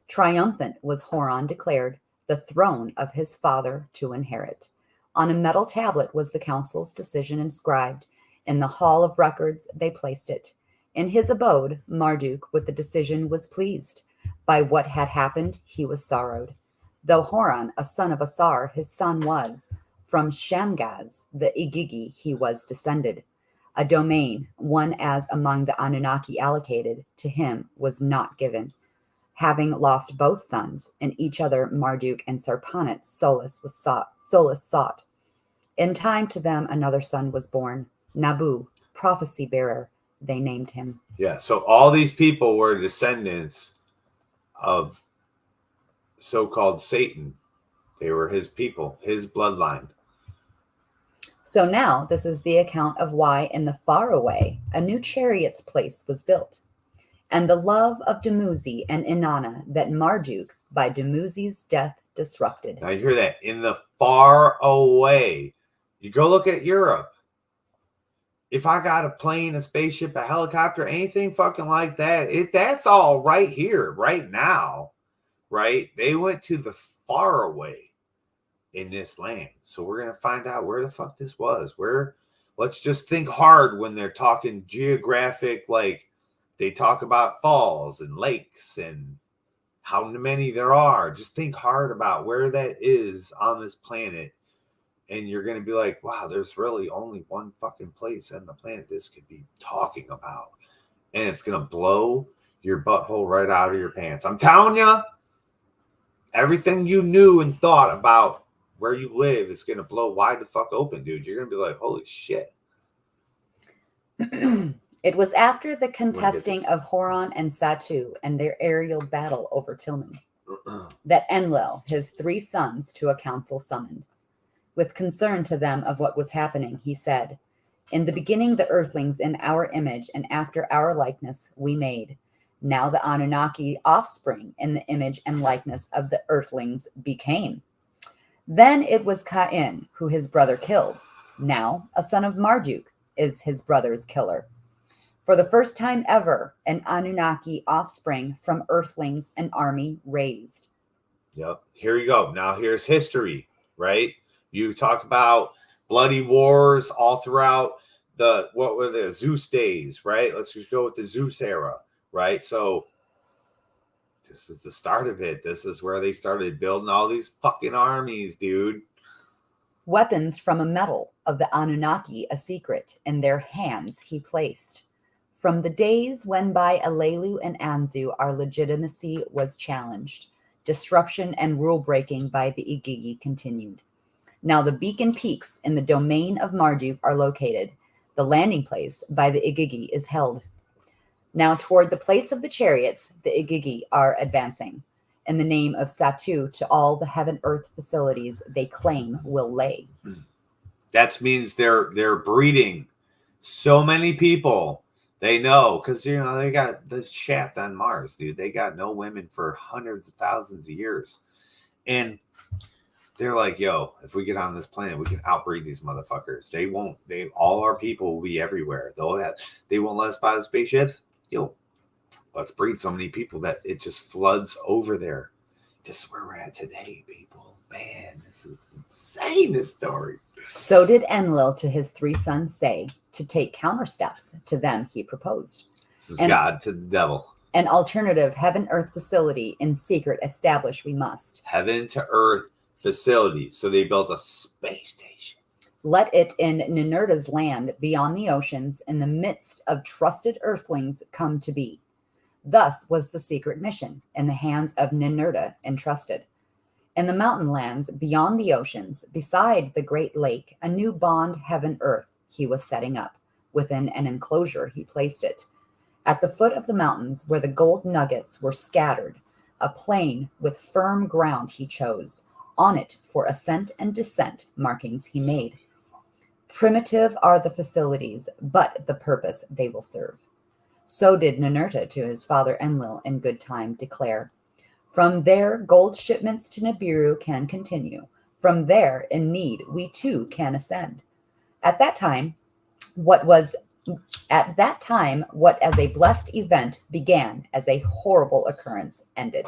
Triumphant was Horon declared, the throne of his father to inherit. On a metal tablet was the council's decision inscribed. In the hall of records they placed it. In his abode, Marduk with the decision was pleased. By what had happened he was sorrowed. Though Horon, a son of Asar, his son was, from Shamgaz, the Igigi, he was descended. A domain, one as among the Anunnaki allocated, to him was not given. Having lost both sons, in each other Marduk and Sarpanit solace sought. In time to them another son was born, Nabu, prophecy bearer, they named him. Yeah, so all these people were descendants of so-called Satan. They were his people, his bloodline. So now this is the account of why in the faraway a new chariot's place was built, and the love of Dumuzi and Inanna that Marduk by Dumuzi's death disrupted. Now you hear that? In the far away. You go look at Europe. If I got a plane, a spaceship, a helicopter, anything fucking like that, that's all right here, right now, right? They went to the far away in this land. So we're going to find out where the fuck this was. Let's just think hard when they're talking geographic, like they talk about falls and lakes and how many there are. Just think hard about where that is on this planet. And you're going to be like, wow, there's really only one fucking place on the planet this could be talking about. And it's going to blow your butthole right out of your pants. I'm telling you, everything you knew and thought about where you live is going to blow wide the fuck open, dude. You're going to be like, holy shit. It was after the contesting of Horon and Satu and their aerial battle over Tilman that Enlil, his 3 sons, to a council summoned. With concern to them of what was happening, he said, in the beginning the earthlings in our image and after our likeness we made. Now the Anunnaki offspring in the image and likeness of the earthlings became. Then it was Cain who his brother killed. Now a son of Marduk is his brother's killer. For the first time ever, an Anunnaki offspring from earthlings an army raised. Yep. Here you go. Now here's history, right? You talk about bloody wars all throughout what were the Zeus days, right? Let's just go with the Zeus era, right? So this is the start of it. This is where they started building all these fucking armies, dude. Weapons from a metal of the Anunnaki, a secret, in their hands he placed. From the days when by Alelu and Anzu our legitimacy was challenged, disruption and rule breaking by the Igigi continued. Now the beacon peaks in the domain of Marduk are located. The landing place by the Igigi is held. Now toward the place of the chariots, the Igigi are advancing. In the name of Satu to all the heaven-earth facilities they claim will lay. That means they're breeding so many people. They know, because, you know, they got the shaft on Mars, dude. They got no women for hundreds of thousands of years. And they're like, yo, if we get on this planet, we can outbreed these motherfuckers. All our people will be everywhere. They won't let us buy the spaceships. Yo, let's breed so many people that it just floods over there. This is where we're at today, people. Man, this is insane, this story. So did Enlil to his 3 sons say, to take counter steps to them he proposed. This is God to the devil. An alternative heaven-earth facility in secret establish we must. Heaven to earth facility. So they built a space station. Let it in Ninurta's land beyond the oceans in the midst of trusted earthlings come to be. Thus was the secret mission in the hands of Ninurta entrusted. In the mountain lands beyond the oceans, beside the great lake, a new bond heaven-earth he was setting up. Within an enclosure he placed it. At the foot of the mountains where the gold nuggets were scattered, a plain with firm ground he chose. On it for ascent and descent markings he made. Primitive are the facilities, but the purpose they will serve. So did Ninurta to his father Enlil in good time declare. From there, gold shipments to Nibiru can continue. From there, in need, we too can ascend. At that time, what as a blessed event began as a horrible occurrence ended.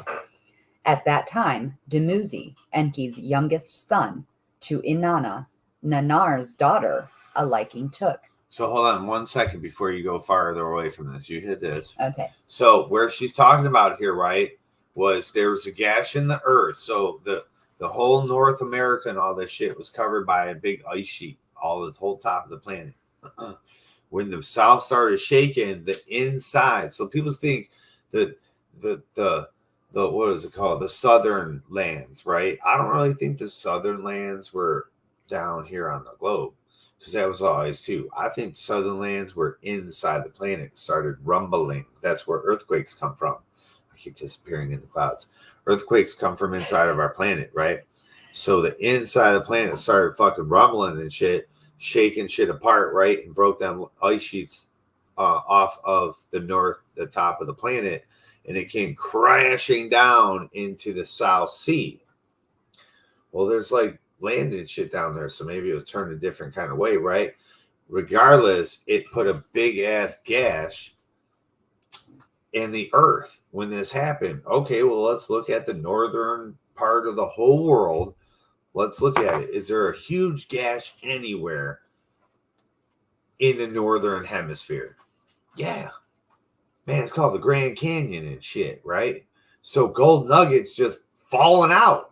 At that time, Dumuzi, Enki's youngest son, to Inanna, Nanar's daughter a liking took. So hold on 1 second before you go farther away from this. You hit this. Okay. So where she's talking about here, right, was there was a gash in the earth. So the whole North America and all this shit was covered by a big ice sheet, all the whole top of the planet. When the South started shaking, the inside. So people think that the what is it called? The southern lands, right? I don't really think the southern lands were down here on the globe, because that was always too. I think southern lands were inside the planet, started rumbling. That's where earthquakes come from. I keep disappearing in the clouds. Earthquakes come from inside of our planet, right? So the inside of the planet started fucking rumbling and shit, shaking shit apart, right? And broke down ice sheets off of the top of the planet, and it came crashing down into the South Sea. Well, there's like land and shit down there, so maybe it was turned a different kind of way, right? Regardless, it put a big ass gash in the earth when this happened. Okay, well, let's look at the northern part of the whole world. Let's look at it. Is there a huge gash anywhere in the northern hemisphere? Yeah. Man, it's called the Grand Canyon and shit, right? So gold nuggets just falling out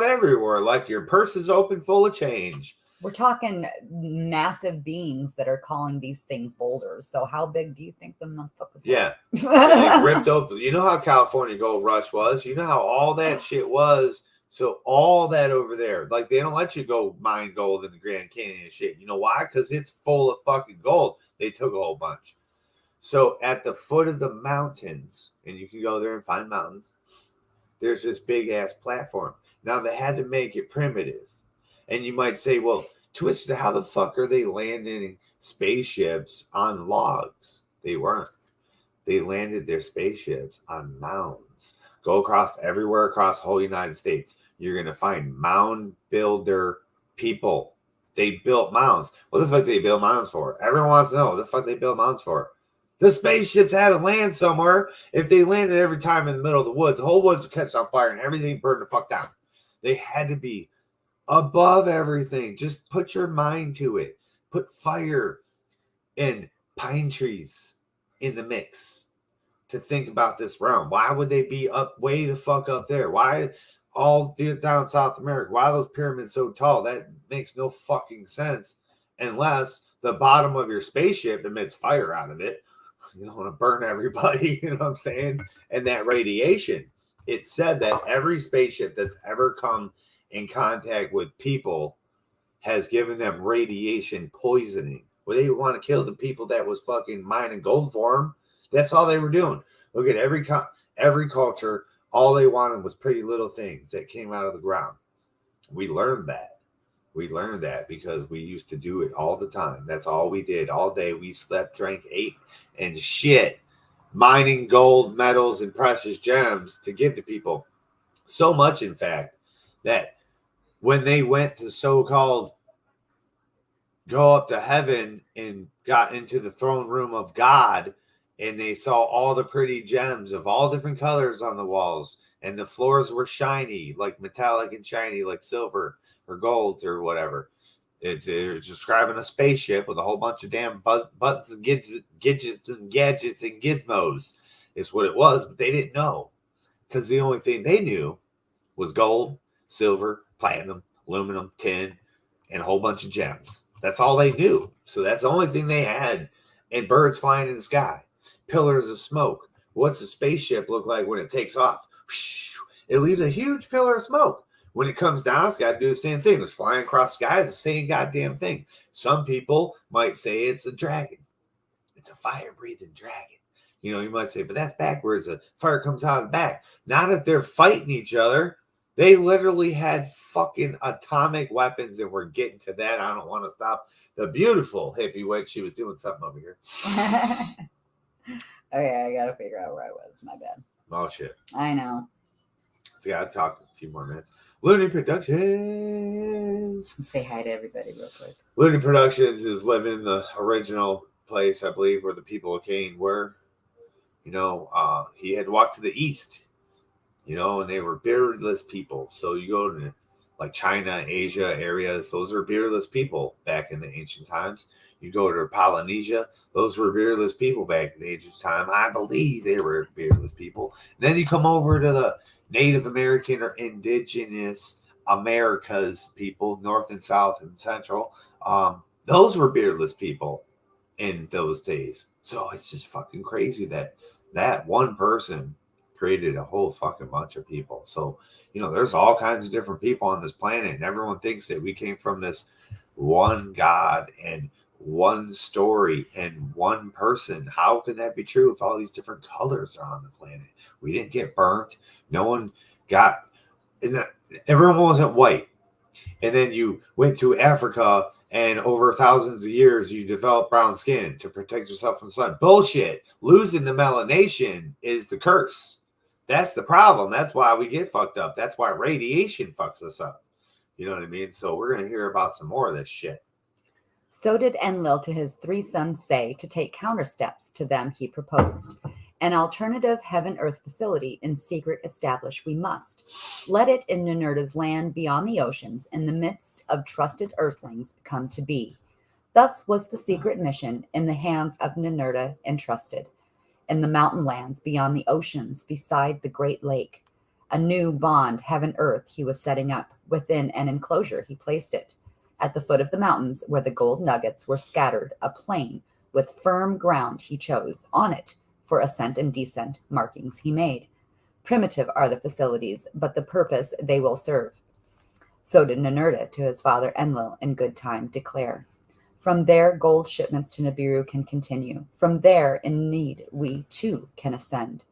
everywhere, like your purse is open full of change. We're talking massive beings that are calling these things boulders. So how big do you think the motherfuckers were? Yeah. They ripped open. You know how California Gold Rush was? You know how all that shit was? So all that over there, like they don't let you go mine gold in the Grand Canyon and shit. You know why? Because it's full of fucking gold. They took a whole bunch. So at the foot of the mountains, and you can go there and find mountains, there's this big ass platform. Now they had to make it primitive. And you might say, well, TwizTD, how the fuck are they landing spaceships on logs? They weren't. They landed their spaceships on mounds. Go across everywhere across the whole United States. You're going to find mound builder people. They built mounds. What the fuck they build mounds for? Everyone wants to know what the fuck they build mounds for. The spaceships had to land somewhere. If they landed every time in the middle of the woods, the whole woods would catch on fire and everything burned the fuck down. They had to be above everything. Just put your mind to it. Put fire and pine trees in the mix to think about this realm. Why would they be up way the fuck up there? Why all down South America? Why are those pyramids so tall? That makes no fucking sense unless the bottom of your spaceship emits fire out of it. You don't want to burn everybody, you know what I'm saying? And that radiation. It said that every spaceship that's ever come in contact with people has given them radiation poisoning. Well, they want to kill the people that was fucking mining gold for them. That's all they were doing. Look at every culture. All they wanted was pretty little things that came out of the ground. We learned that. We learned that because we used to do it all the time. That's all we did all day. We slept, drank, ate, and shit, mining gold, metals, and precious gems to give to people. So much, in fact, that when they went to so-called go up to heaven and got into the throne room of God, and they saw all the pretty gems of all different colors on the walls, and the floors were shiny, like metallic and shiny, like silver or golds or whatever. It's describing a spaceship with a whole bunch of damn buttons and gadgets and gizmos is what it was, but they didn't know because the only thing they knew was gold, silver, platinum, aluminum, tin, and a whole bunch of gems. That's all they knew. So that's the only thing they had. And birds flying in the sky, pillars of smoke. What's a spaceship look like when it takes off? It leaves a huge pillar of smoke. When it comes down, it's got to do the same thing. It's flying across the sky. It's the same goddamn thing. Some people might say it's a dragon. It's a fire-breathing dragon. You know, you might say, but that's backwards. The fire comes out of the back. Not if they're fighting each other. They literally had fucking atomic weapons, and we're getting to that. I don't want to stop the beautiful hippie witch. She was doing something over here. Okay, I got to figure out where I was. My bad. Oh, shit. I know. Got to talk a few more minutes. Looney Productions. Say hi to everybody real quick. Looney Productions is living in the original place, I believe, where the people of Cain were. You know, he had walked to the east, you know, and they were beardless people. So you go to like China, Asia areas. Those are beardless people back in the ancient times. You go to Polynesia, those were beardless people back in the ancient time. I believe they were beardless people. And then you come over to the Native American or indigenous Americas people, North and South and Central. Those were beardless people in those days. So it's just fucking crazy that one person created a whole fucking bunch of people. So, there's all kinds of different people on this planet, and everyone thinks that we came from this one God and one story and one person. How can that be true if all these different colors are on the planet? We didn't get burnt. No one got, everyone wasn't white. And then you went to Africa, and over thousands of years, you developed brown skin to protect yourself from the sun. Bullshit. Losing the melanation is the curse. That's the problem. That's why we get fucked up. That's why radiation fucks us up. You know what I mean? So we're going to hear about some more of this shit. So did Enlil to his 3 sons say to take counter steps to them he proposed. An alternative heaven-earth facility in secret establish we must. Let it in Ninurta's land beyond the oceans, in the midst of trusted earthlings, come to be. Thus was the secret mission in the hands of Ninurta entrusted. In the mountain lands beyond the oceans, beside the great lake, a new bond, heaven-earth, he was setting up. Within an enclosure he placed it. At the foot of the mountains, where the gold nuggets were scattered, a plain with firm ground he chose. On it, for ascent and descent, markings he made. Primitive are the facilities, but the purpose they will serve. So did Ninurta to his father Enlil in good time declare. From there, gold shipments to Nibiru can continue. From there, in need, we too can ascend.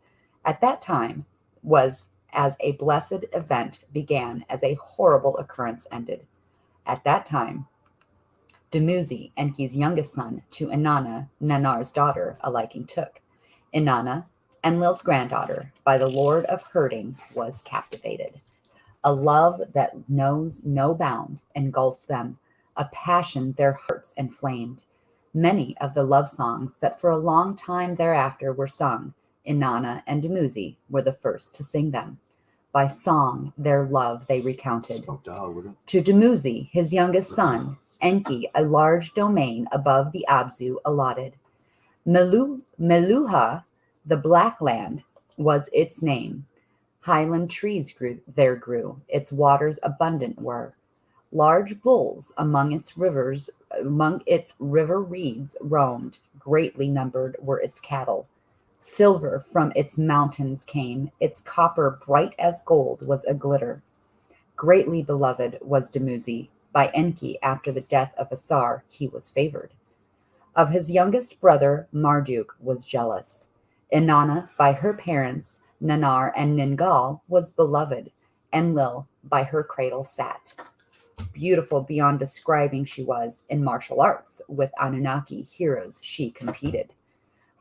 At that time was as a blessed event began, as a horrible occurrence ended. At that time, Dumuzi, Enki's youngest son, to Inanna, Nanar's daughter, a liking took. Inanna, Enlil's granddaughter, by the Lord of Herding, was captivated. A love that knows no bounds engulfed them, a passion their hearts inflamed. Many of the love songs that for a long time thereafter were sung, Inanna and Dumuzi were the first to sing them. By song their love they recounted. To Dumuzi, his youngest son, Enki, a large domain above the Abzu allotted. Meluha, the Black Land, was its name. Highland trees grew, its waters abundant were. Large bulls among its river reeds roamed, greatly numbered were its cattle. Silver from its mountains came, its copper bright as gold was a glitter. Greatly beloved was Dumuzi, by Enki after the death of Asar he was favored. Of his youngest brother Marduk was jealous. Inanna by her parents, Nanar and Ningal, was beloved. Enlil by her cradle sat. Beautiful beyond describing she was, in martial arts with Anunnaki heroes she competed.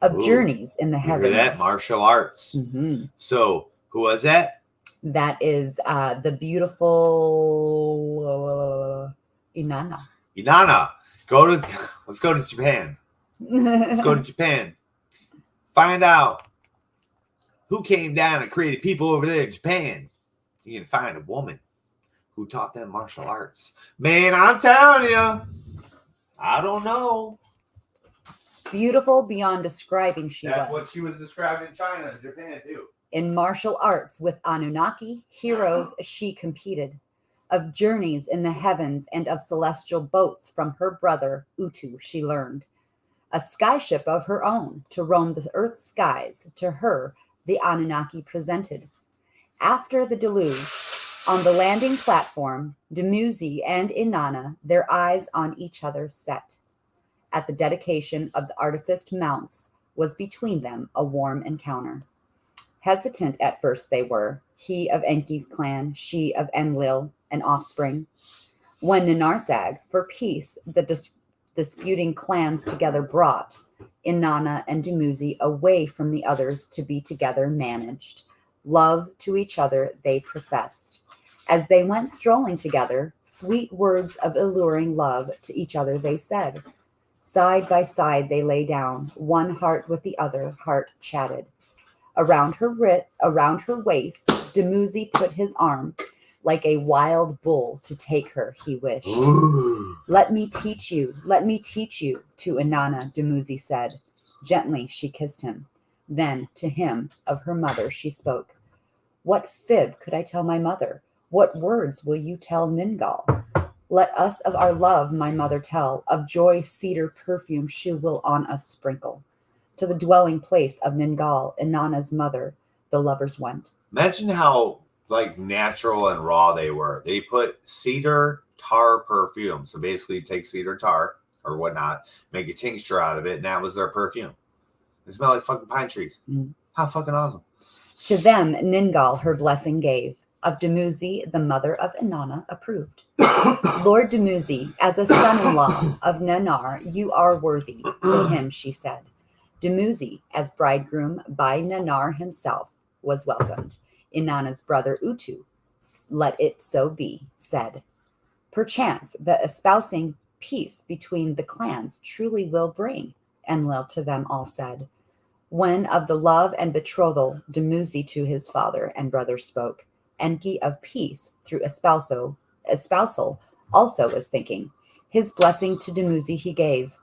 Of journeys in the heavens. Hear that? Martial arts. Mm-hmm. So, who was that? That is the beautiful Inanna. Inanna. Let's go to Japan. Let's go to Japan. Find out who came down and created people over there in Japan. You can find a woman who taught them martial arts. Man, I'm telling you, I don't know. Beautiful beyond describing she was. That's what she was described in China and Japan too. In martial arts with Anunnaki heroes she competed. Of journeys in the heavens and of celestial boats from her brother Utu she learned. A skyship of her own to roam the earth's skies to her the Anunnaki presented. After the deluge, on the landing platform, Dumuzi and Inanna, their eyes on each other set. At the dedication of the artificed mounts was between them a warm encounter. Hesitant at first they were, he of Enki's clan, she of Enlil, an offspring. When Ninarsag, for peace, the disputing clans together brought, Inanna and Dumuzi away from the others to be together managed. Love to each other they professed. As they went strolling together, sweet words of alluring love to each other they said. Side by side they lay down, one heart with the other heart chatted. Around her waist, Dumuzi put his arm, like a wild bull to take her, he wished. Ooh. Let me teach you, to Inanna, Dumuzi said. Gently she kissed him. Then to him of her mother she spoke. What fib could I tell my mother? What words will you tell Ningal? Let us of our love, my mother, tell. Of joy cedar perfume she will on us sprinkle. To the dwelling place of Ningal, Inanna's mother, the lovers went. Imagine how like natural and raw they were. They put cedar tar perfume. So basically you take cedar tar or whatnot, make a tincture out of it, and that was their perfume. It smelled like fucking pine trees. Mm. How fucking awesome. To them Ningal her blessing gave. Of Dumuzi, the mother of Inanna, approved. Lord Dumuzi, as a son-in-law of Nanar, you are worthy. To him she said. Dumuzi, as bridegroom by Nanar himself, was welcomed. Inanna's brother Utu, let it so be, said. Perchance the espousing peace between the clans truly will bring, Enlil to them all said. When of the love and betrothal Dumuzi to his father and brother spoke, Enki of peace through espousal also was thinking. His blessing to Dumuzi he gave.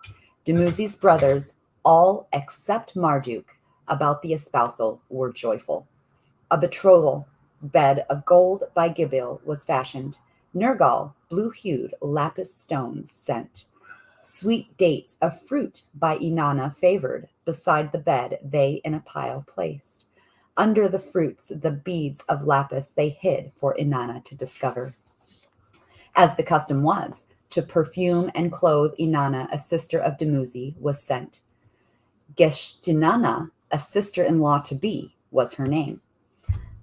Dumuzi's brothers, all except Marduk, about the espousal were joyful. A betrothal bed of gold by Gibil was fashioned. Nergal, blue-hued lapis stones sent. Sweet dates of fruit by Inanna favored. Beside the bed they in a pile placed. Under the fruits, the beads of lapis they hid for Inanna to discover. As the custom was, to perfume and clothe Inanna, a sister of Dumuzi, was sent. Geshtinanna, a sister-in-law to be, was her name.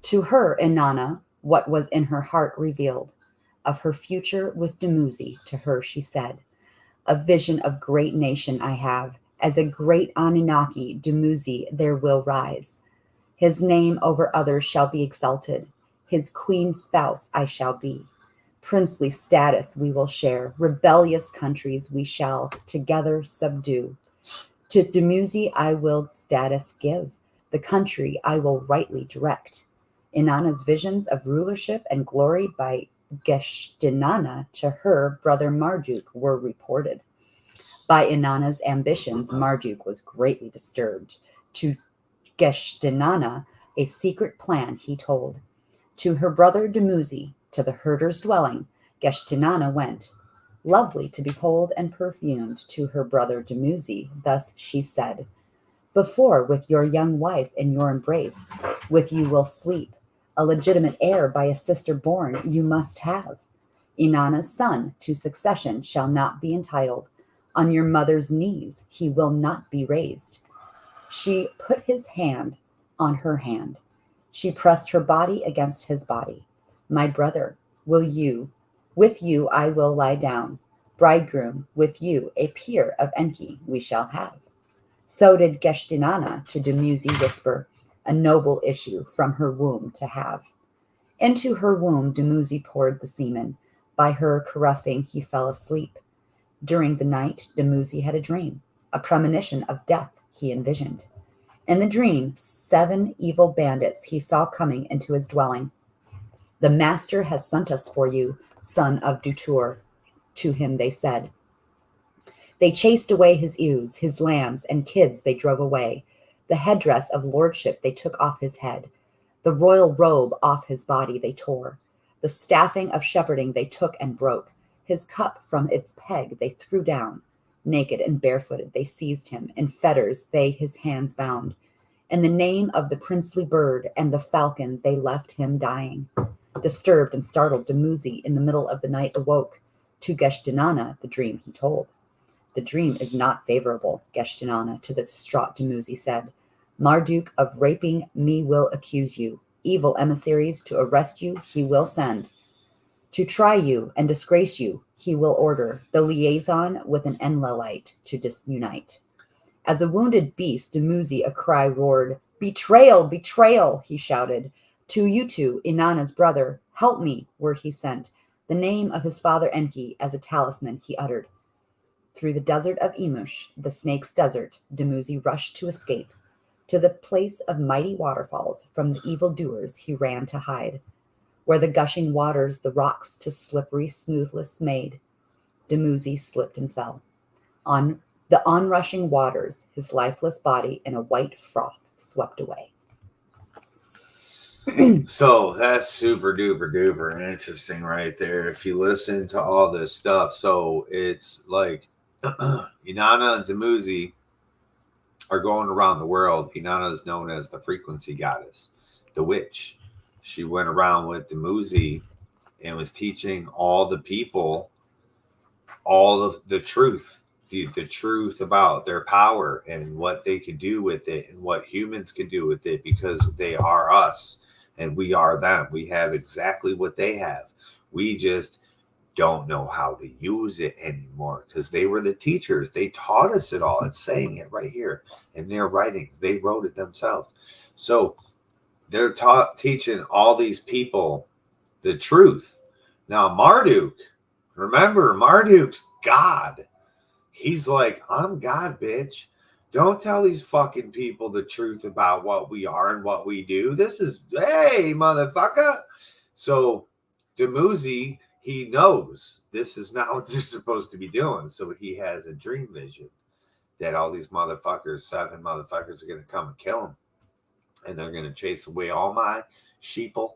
To her, Inanna, what was in her heart revealed. Of her future with Dumuzi, to her she said, a vision of great nation I have. As a great Anunnaki, Dumuzi there will rise. His name over others shall be exalted. His queen spouse I shall be. Princely status we will share. Rebellious countries we shall together subdue. To Dumuzi I will status give. The country I will rightly direct. Inanna's visions of rulership and glory by Geshtinanna to her brother Marduk were reported. By Inanna's ambitions, Marduk was greatly disturbed. To Geshtinanna, a secret plan he told. To her brother Dumuzi, to the herder's dwelling, Geshtinanna went. Lovely to behold and perfumed to her brother Dumuzi, thus she said, before with your young wife in your embrace, with you will sleep. A legitimate heir by a sister born you must have. Inanna's son to succession shall not be entitled. On your mother's knees he will not be raised. She put his hand on her hand. She pressed her body against his body. My brother, with you I will lie down. Bridegroom, with you a peer of Enki we shall have. So did Geshtinanna to Dumuzi whisper, a noble issue from her womb to have. Into her womb Dumuzi poured the semen. By her caressing he fell asleep. During the night Dumuzi had a dream, a premonition of death he envisioned. In the dream, 7 evil bandits he saw coming into his dwelling. The master has sent us for you, son of Dutur, to him they said. They chased away his ewes, his lambs, and kids they drove away. The headdress of lordship they took off his head. The royal robe off his body they tore. The staffing of shepherding they took and broke. His cup from its peg they threw down. Naked and barefooted they seized him. In fetters they his hands bound. In the name of the princely bird and the falcon they left him dying. Disturbed and startled, Dumuzi in the middle of the night awoke. To Geshtinanna the dream he told. The dream is not favorable, Geshtinanna to the distraught Dumuzi said. Marduk of raping me will accuse you. Evil emissaries to arrest you he will send. To try you and disgrace you he will order. The liaison with an Enlilite to disunite. As a wounded beast, Dumuzi a cry roared. Betrayal, betrayal, he shouted. To Utu, Inanna's brother, help me, word he sent. The name of his father Enki as a talisman he uttered. Through the desert of Emush, the snake's desert, Dumuzi rushed to escape. To the place of mighty waterfalls, from the evildoers he ran to hide. Where the gushing waters the rocks to slippery smoothness made, Dumuzi slipped and fell. On the onrushing waters, his lifeless body in a white froth swept away. So that's super duper duper interesting right there. If you listen to all this stuff, so it's like Inanna and Dumuzi are going around the world. Inanna is known as the frequency goddess, the witch. She went around with Dumuzi and was teaching all the people all of the truth, the truth about their power and what they could do with it and what humans can do with it, because they are us and we are them. We have exactly what they have. We just don't know how to use it anymore because they were the teachers. They taught us it all. It's saying it right here in their writings. They wrote it themselves. So they're teaching all these people the truth. Now, Marduk, remember, Marduk's God. He's like, I'm God, bitch. Don't tell these fucking people the truth about what we are and what we do. This is, hey, motherfucker. So Dumuzi, he knows this is not what they're supposed to be doing. So he has a dream vision that all these motherfuckers, 7 motherfuckers, are going to come and kill him. And they're going to chase away all my sheeple,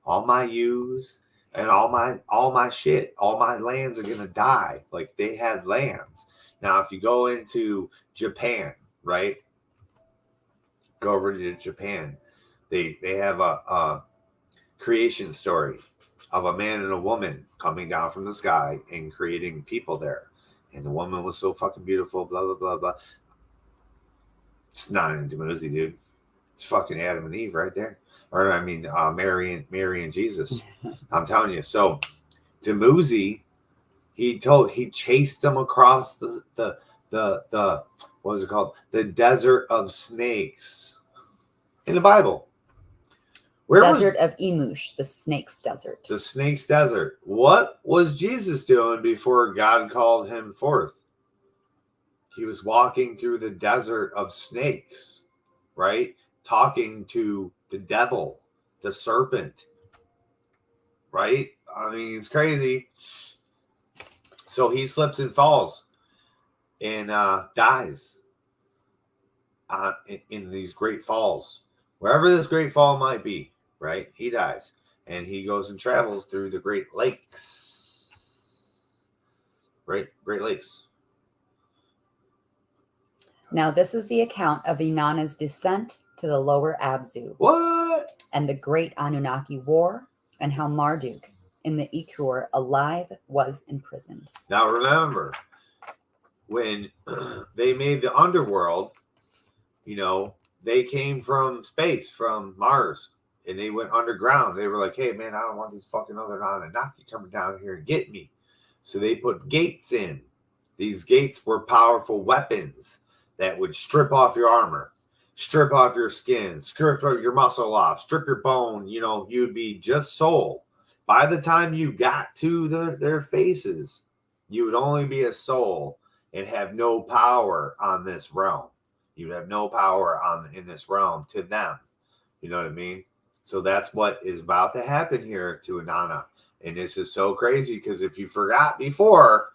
all my ewes, and all my shit. All my lands are going to die. Like, they had lands. Now, if you go into Japan, right? Go over to Japan. They have a creation story of a man and a woman coming down from the sky and creating people there. And the woman was so fucking beautiful, blah, blah, blah, blah. It's not in Dumuzi, dude. It's fucking Adam and Eve right there. Or, I mean, Mary and Jesus. I'm telling you. So, Dumuzi, he chased them across the what was it called? The desert of snakes in the Bible. Desert of Emush, the snake's desert. The snake's desert. What was Jesus doing before God called him forth? He was walking through the desert of snakes, right? Talking to the devil, the serpent, right? I mean, it's crazy. So he slips and falls and dies in these great falls. Wherever this great fall might be, right? He dies. And he goes and travels through the Great Lakes. Right? Great Lakes. Now, this is the account of Inanna's descent to the lower Abzu. What? And the great Anunnaki war, and how Marduk in the Ikur alive was imprisoned. Now remember, when they made the underworld, they came from space, from Mars, and they went underground. They were like, hey, man, I don't want these fucking other Anunnaki coming down here and get me. So they put gates in. These gates were powerful weapons that would strip off your armor, strip off your skin, strip your muscle off, strip your bone. You'd be just soul. By the time you got to their faces, you would only be a soul and have no power on this realm. You'd have no power in this realm to them. You know what I mean? So that's what is about to happen here to Inanna. And this is so crazy because if you forgot before,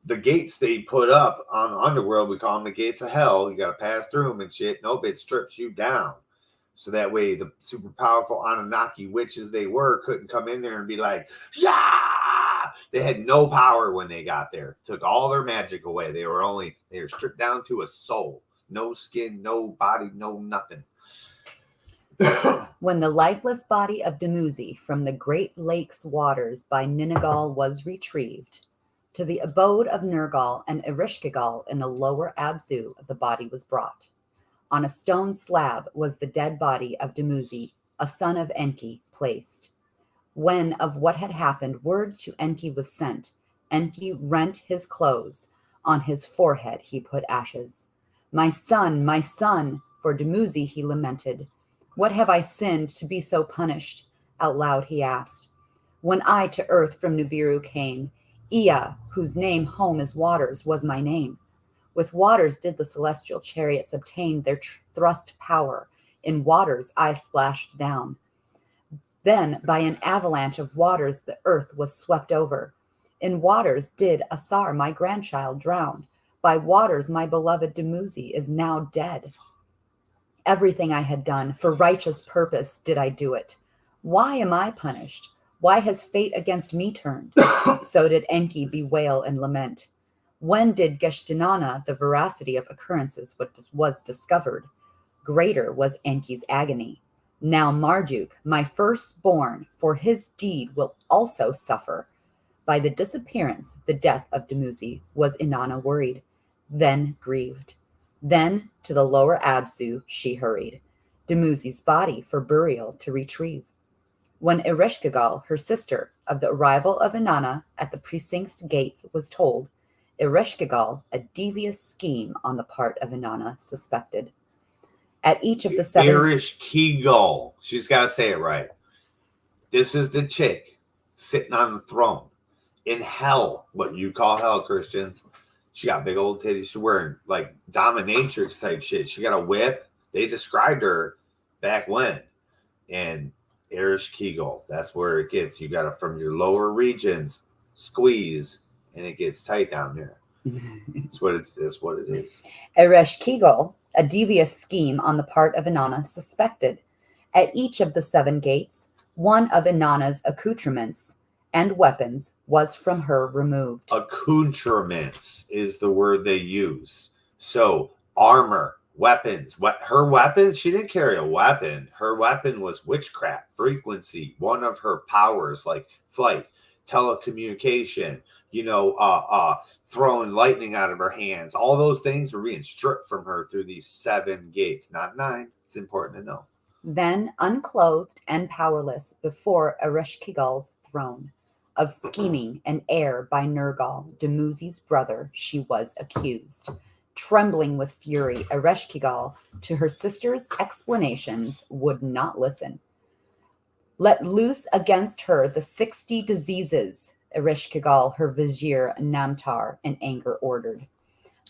the gates they put up on the underworld, we call them the gates of hell. You got to pass through them and shit. Nope, it strips you down. So that way the super powerful Anunnaki witches they were couldn't come in there and be like, yeah! They had no power when they got there. Took all their magic away. They were stripped down to a soul. No skin, no body, no nothing. When the lifeless body of Dumuzi from the Great Lakes waters by Ninagal was retrieved, to the abode of Nergal and Erishkigal in the lower Abzu, the body was brought. On a stone slab was the dead body of Dumuzi, a son of Enki, placed. When of what had happened word to Enki was sent, Enki rent his clothes. On his forehead he put ashes. My son, for Dumuzi he lamented. What have I sinned to be so punished? Out loud he asked. When I to earth from Nibiru came, Ea, whose name home is waters, was my name. With waters did the celestial chariots obtain their thrust power. In waters I splashed down. Then by an avalanche of waters the earth was swept over. In waters did Asar my grandchild drown. By waters my beloved Dumuzi is now dead. Everything I had done, for righteous purpose did I do it. Why am I punished? Why has fate against me turned? So did Enki bewail and lament. When did Geshtinana the veracity of occurrences was discovered? Greater was Enki's agony. Now Marduk, my firstborn, for his deed will also suffer. By the disappearance, the death of Dumuzi, was Inanna worried, then grieved. Then to the lower Abzu she hurried, Dumuzi's body for burial to retrieve. When Ereshkigal, her sister, of the arrival of Inanna at the precinct's gates was told, Ereshkigal, a devious scheme on the part of Inanna, suspected. At each of the 7... Ereshkigal. She's got to say it right. This is the chick sitting on the throne in hell, what you call hell, Christians. She got big old titties. She's wearing like dominatrix type shit. She got a whip. They described her back when. And Ereshkigal, that's where it gets. You got to, from your lower regions, squeeze, and it gets tight down there. That's what it is. Ereshkigal, a devious scheme on the part of Inanna, suspected. At each of the 7 gates, one of Inanna's accoutrements and weapons was from her removed. Accoutrements is the word they use. So armor, weapons. Her weapon, she didn't carry a weapon. Her weapon was witchcraft, frequency, one of her powers like flight, telecommunication, throwing lightning out of her hands. All those things were being stripped from her through these 7 gates, not 9. It's important to know. Then, unclothed and powerless before Ereshkigal's throne, of scheming and error by Nergal, Dumuzi's brother, she was accused. Trembling with fury, Ereshkigal, to her sister's explanations, would not listen. Let loose against her the 60 diseases, Ereshkigal, her vizier Namtar, in anger ordered.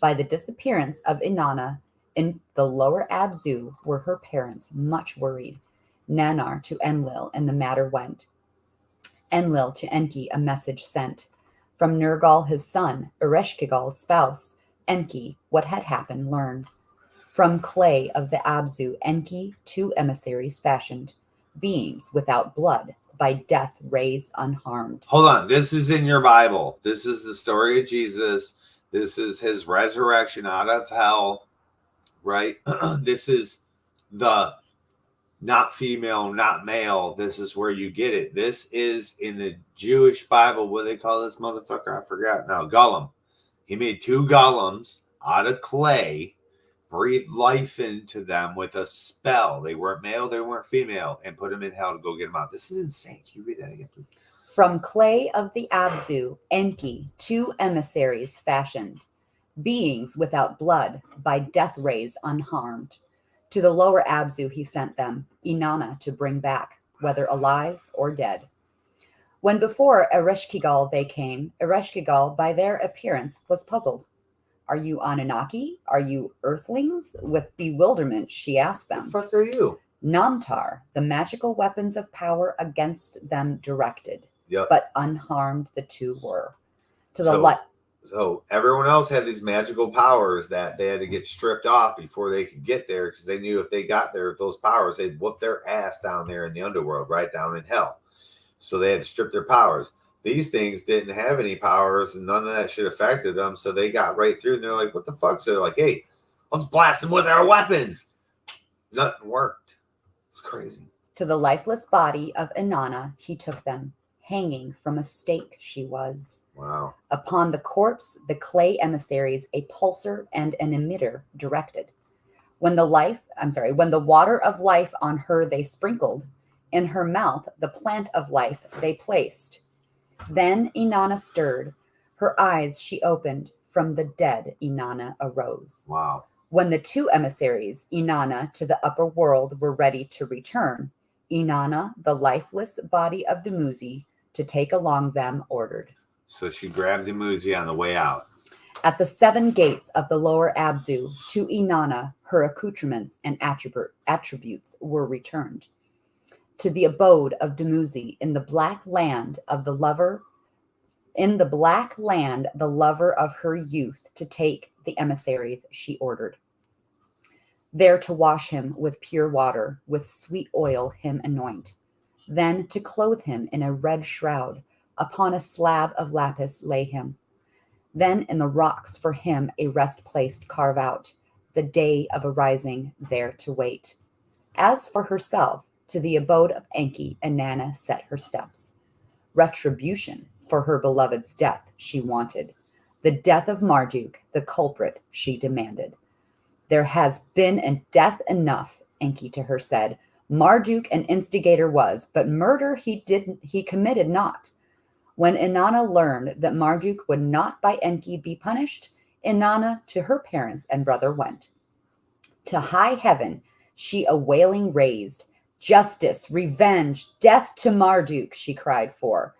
By the disappearance of Inanna in the lower Abzu were her parents much worried. Nanar to Enlil, and the matter went. Enlil to Enki a message sent. From Nergal his son, Ereshkigal's spouse, Enki what had happened learned. From clay of the Abzu, Enki 2 emissaries fashioned, beings without blood, by death raised unharmed. Hold on. This is in your Bible. This is the story of Jesus. This is his resurrection out of hell, right? This is the not female, not male. This is where you get it. This is in the Jewish Bible. What do they call this motherfucker? I forgot now. Gollum. He made 2 golems out of clay, breathed life into them with a spell. They weren't male, they weren't female, and put them in hell to go get them out. This is insane. Can you read that again, please? From clay of the Abzu, Enki 2 emissaries fashioned, beings without blood, by death rays unharmed. To the lower Abzu he sent them, Inanna to bring back, whether alive or dead. When before Ereshkigal they came, Ereshkigal by their appearance was puzzled. Are you Anunnaki? Are you earthlings? With bewilderment she asked them. The fuck are you? Namtar, the magical weapons of power against them directed. Yep. But unharmed the 2 were. To the light. So everyone else had these magical powers that they had to get stripped off before they could get there, because they knew if they got there with those powers, they'd whoop their ass down there in the underworld, right down in hell. So they had to strip their powers. These things didn't have any powers, and none of that shit affected them. So they got right through, and they're like, what the fuck? So they're like, hey, let's blast them with our weapons. Nothing worked. It's crazy. To the lifeless body of Inanna he took them. Hanging from a stake she was. Wow. Upon the corpse, the clay emissaries a pulsar and an emitter directed. When the water of life on her they sprinkled, in her mouth the plant of life they placed. Then Inanna stirred, her eyes she opened, from the dead Inanna arose. Wow. When the 2 emissaries, Inanna to the upper world, were ready to return, Inanna, the lifeless body of Dumuzi, to take along them ordered. So she grabbed Dumuzi on the way out. At the 7 gates of the lower Abzu, to Inanna, her accoutrements and attributes were returned. to the abode of Dumuzi in the black land of the lover, the lover of her youth, to take the emissaries she ordered. There to wash him with pure water, with sweet oil him anoint. Then to clothe him in a red shroud, upon a slab of lapis lay him. Then in the rocks for him a rest place carve out, the day of arising there to wait. As for herself, to the abode of Enki Inanna set her steps. Retribution for her beloved's death she wanted. The death of Marduk, the culprit, she demanded. There has been death enough, Enki to her said. Marduk an instigator was, but murder he committed not. When Inanna learned that Marduk would not by Enki be punished, Inanna to her parents and brother went. To high heaven she a wailing raised. Justice, revenge, death to Marduk, she cried for.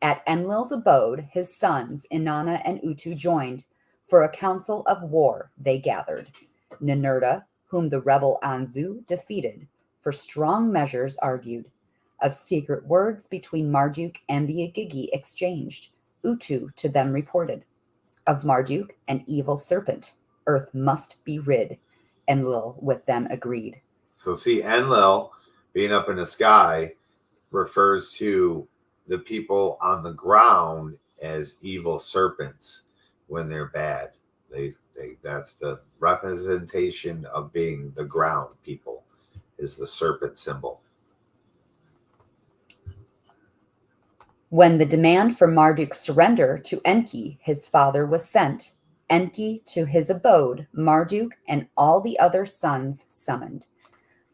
At Enlil's abode, his sons, Inanna and Utu, joined. For a council of war they gathered. Ninurta, whom the rebel Anzu defeated, for strong measures argued. Of secret words between Marduk and the Igigi exchanged, Utu to them reported. Of Marduk, an evil serpent, earth must be rid. Enlil with them agreed. So see, Enlil being up in the sky refers to the people on the ground as evil serpents when they're bad. That's the representation of being the ground people, is the serpent symbol. When the demand for Marduk's surrender to Enki, his father, was sent, Enki to his abode, Marduk and all the other sons summoned.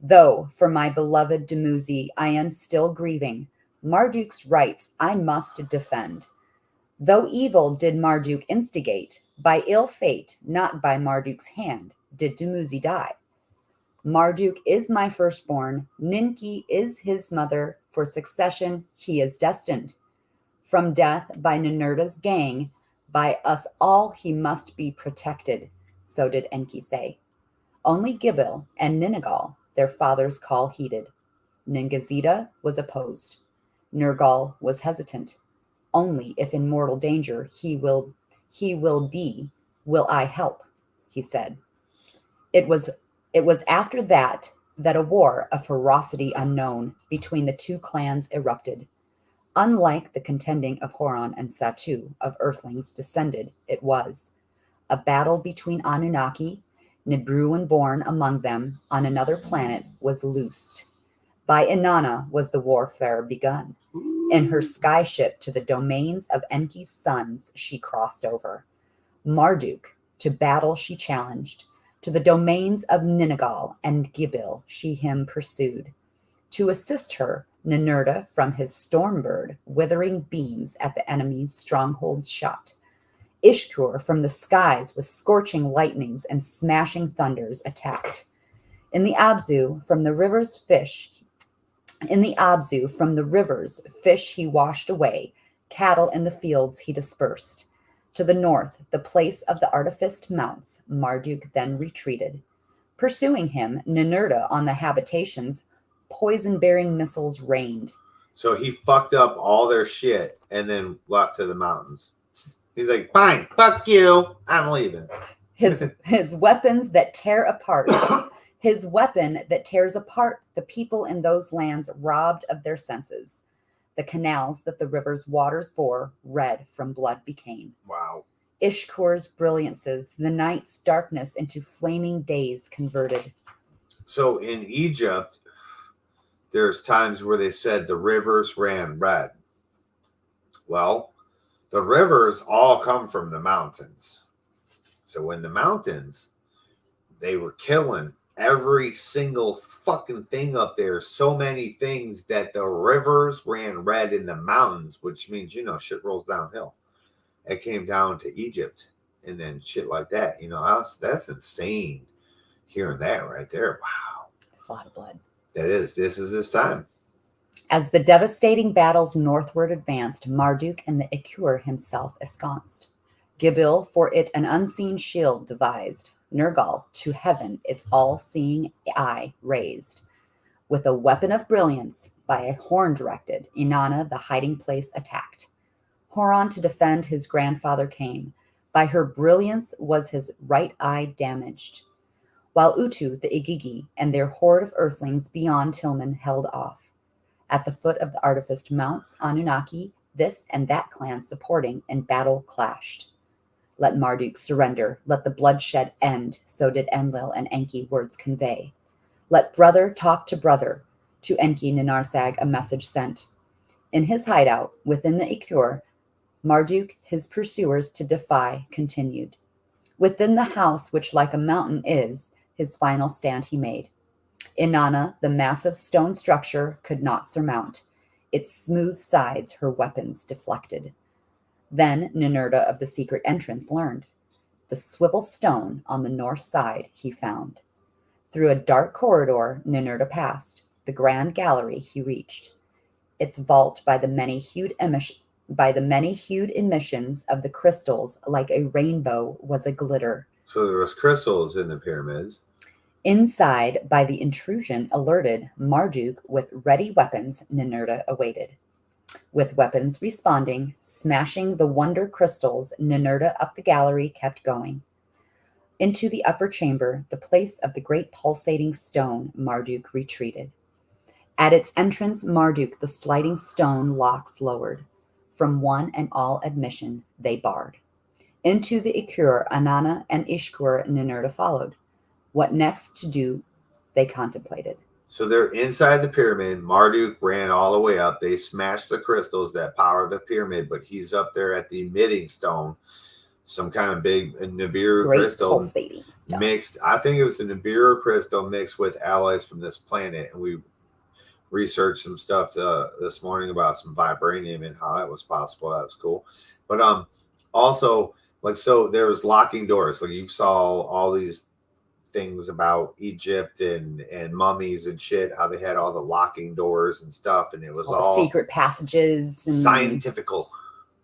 Though for my beloved Dumuzi I am still grieving, Marduk's rights I must defend. Though evil did Marduk instigate, by ill fate, not by Marduk's hand, did Dumuzi die. Marduk is my firstborn, Ninki is his mother, for succession he is destined. From death by Ninurta's gang, by us all he must be protected, so did Enki say. Only Gibil and Ninagal their father's call heeded. Ningazida was opposed. Nergal was hesitant. Only if in mortal danger he will I help, he said. It was after that a war of ferocity unknown between the two clans erupted. Unlike the contending of Horon and Satu, of earthlings descended, it was a battle between Anunnaki. Nibruan born among them on another planet was loosed. By Inanna was the warfare begun. In her skyship to the domains of Enki's sons she crossed over. Marduk to battle she challenged. To the domains of Ninagal and Gibil she him pursued. To assist her, Ninurta from his stormbird withering beams at the enemy's strongholds shot. Ishkur from the skies with scorching lightnings and smashing thunders attacked. In the Abzu from the rivers fish he washed away, cattle in the fields he dispersed. To the north, the place of the artificed mounts, Marduk then retreated. Pursuing him, Ninurta on the habitations, poison-bearing missiles rained. So he fucked up all their shit and then left to the mountains. He's like, fine, fuck you, I'm leaving. His weapons that tear apart. His weapon that tears apart the people in those lands robbed of their senses. The canals that the river's waters bore, red from blood became. Wow. Ishkur's brilliances, the night's darkness into flaming days converted. So in Egypt, there's times where they said the rivers ran red. Well, the rivers all come from the mountains. So in the mountains, they were killing every single fucking thing up there. So many things that the rivers ran red in the mountains, which means, shit rolls downhill. It came down to Egypt and then shit like that. That's insane hearing that right there. Wow. It's a lot of blood. That is. This is his time. As the devastating battles northward advanced, Marduk and the Ikur himself ensconced. Gibil for it an unseen shield devised. Nergal to heaven its all-seeing eye raised. With a weapon of brilliance, by a horn directed, Inanna the hiding place attacked. Horon to defend his grandfather came. By her brilliance was his right eye damaged. While Utu, the Igigi, and their horde of earthlings beyond Tillman held off. At the foot of the artificed mounts, Anunnaki, this and that clan supporting, in battle clashed. Let Marduk surrender, let the bloodshed end, so did Enlil and Enki words convey. Let brother talk to brother, to Enki Ninarsag a message sent. In his hideout, within the Ikur, Marduk his pursuers to defy continued. Within the house which like a mountain is, his final stand he made. Inanna, the massive stone structure, could not surmount. Its smooth sides her weapons deflected. Then Ninurta of the secret entrance learned. The swivel stone on the north side he found. Through a dark corridor Ninurta passed. The grand gallery he reached. Its vault by the many-hued emissions of the crystals like a rainbow was a glitter. So there was crystals in the pyramids. Inside, by the intrusion alerted, Marduk with ready weapons Ninurta awaited. With weapons responding, smashing the wonder crystals, Ninurta up the gallery kept going. Into the upper chamber, the place of the great pulsating stone, Marduk retreated. At its entrance, Marduk the sliding stone locks lowered. From one and all admission they barred. Into the Ikur, Inanna and Ishkur Ninurta followed. What next to do they contemplated. So they're inside the pyramid. Marduk ran all the way up. They smashed the crystals that power the pyramid, but he's up there at the emitting stone. Some kind of big Nibiru Great crystal pulsating stone. mixed. I think it was a Nibiru crystal mixed with alloys from this planet. And we researched some stuff this morning about some vibranium and how that was possible. That was cool. But also, like, so there was locking doors. Like, you saw all these things about Egypt and mummies and shit, how they had all the locking doors and stuff, and it was all secret passages and scientifical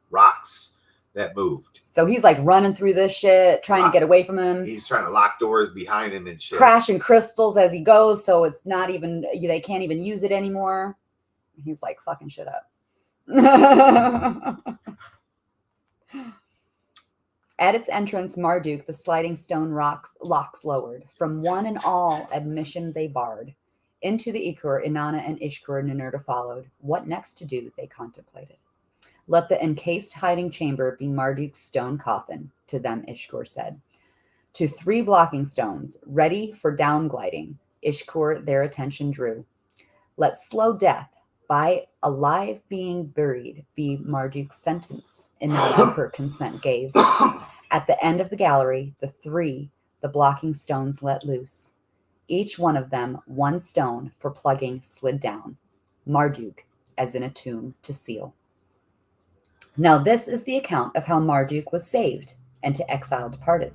rocks that moved. So he's like running through this shit, trying to get away from him. He's trying to lock doors behind him and shit. Crashing crystals as he goes, so it's not even, they can't even use it anymore. He's like fucking shit up. At its entrance, Marduk, the sliding stone locks lowered. From one and all admission they barred. Into the Ikur, Inanna and Ishkur Ninurta followed. What next to do they contemplated. Let the encased hiding chamber be Marduk's stone coffin, to them Ishkur said. To 3 blocking stones, ready for down gliding, Ishkur their attention drew. Let slow death, by a live being buried, be Marduk's sentence. Inanna her consent gave. At the end of the gallery, the blocking stones let loose. Each one of them 1 stone for plugging slid down. Marduk, as in a tomb to seal. Now this is the account of how Marduk was saved and to exile departed.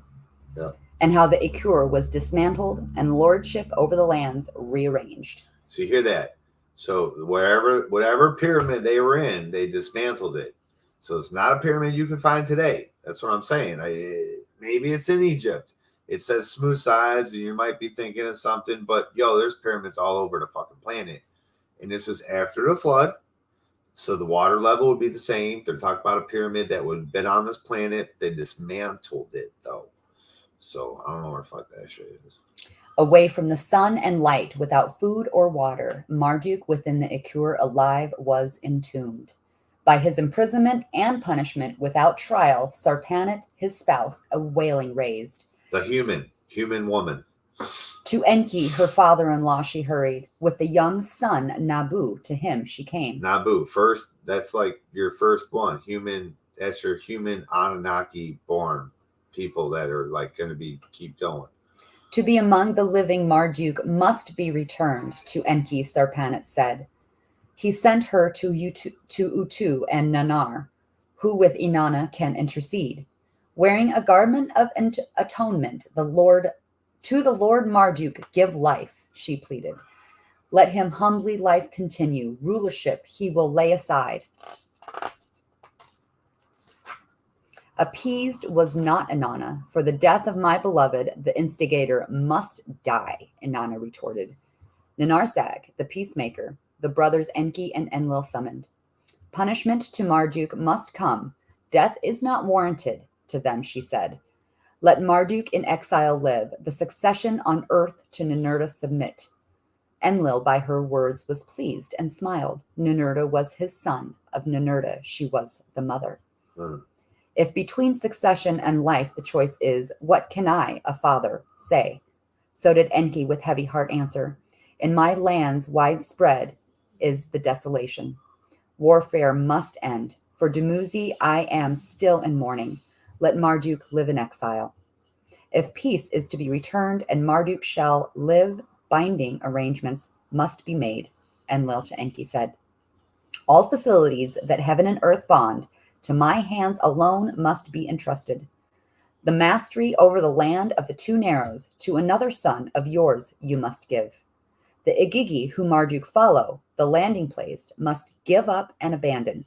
Yeah. And how the Ikur was dismantled and lordship over the lands rearranged. So you hear that? So whatever pyramid they were in, they dismantled it. So it's not a pyramid you can find today. That's what I'm saying. Maybe it's in Egypt. It says smooth sides, and you might be thinking of something, but there's pyramids all over the fucking planet. And this is after the flood. So the water level would be the same. They're talking about a pyramid that would have been on this planet. They dismantled it, though. So I don't know where the fuck that shit is. Away from the sun and light, without food or water, Marduk within the Ikur alive was entombed. By his imprisonment and punishment without trial, Sarpanit, his spouse, a wailing raised. The human woman. To Enki, her father-in-law, she hurried. With the young son, Nabu, to him she came. Nabu, first, that's like your first one. Human, that's your human Anunnaki born people that are like going to keep going. To be among the living, Marduk must be returned, to Enki, Sarpanit said. He sent her to Utu and Nanar, who with Inanna can intercede. Wearing a garment of atonement, to the Lord Marduk give life, she pleaded. Let him humbly life continue. Rulership he will lay aside. Appeased was not Inanna. For the death of my beloved, the instigator must die, Inanna retorted. Ninarsag, the peacemaker, the brothers Enki and Enlil summoned. Punishment to Marduk must come. Death is not warranted to them, she said. Let Marduk in exile live, the succession on earth to Ninurta submit. Enlil by her words was pleased and smiled. Ninurta was his son, of Ninurta she was the mother. If between succession and life the choice is, what can I, a father, say? So did Enki with heavy heart answer. In my lands widespread is the desolation. Warfare must end. For Dumuzi I am still in mourning. Let Marduk live in exile. If peace is to be returned and Marduk shall live, binding arrangements must be made, Enlil to Enki said. All facilities that heaven and earth bond, to my hands alone must be entrusted. The mastery over the land of the two Narrows to another son of yours you must give. The Igigi who Marduk follow, the landing place, must give up and abandon.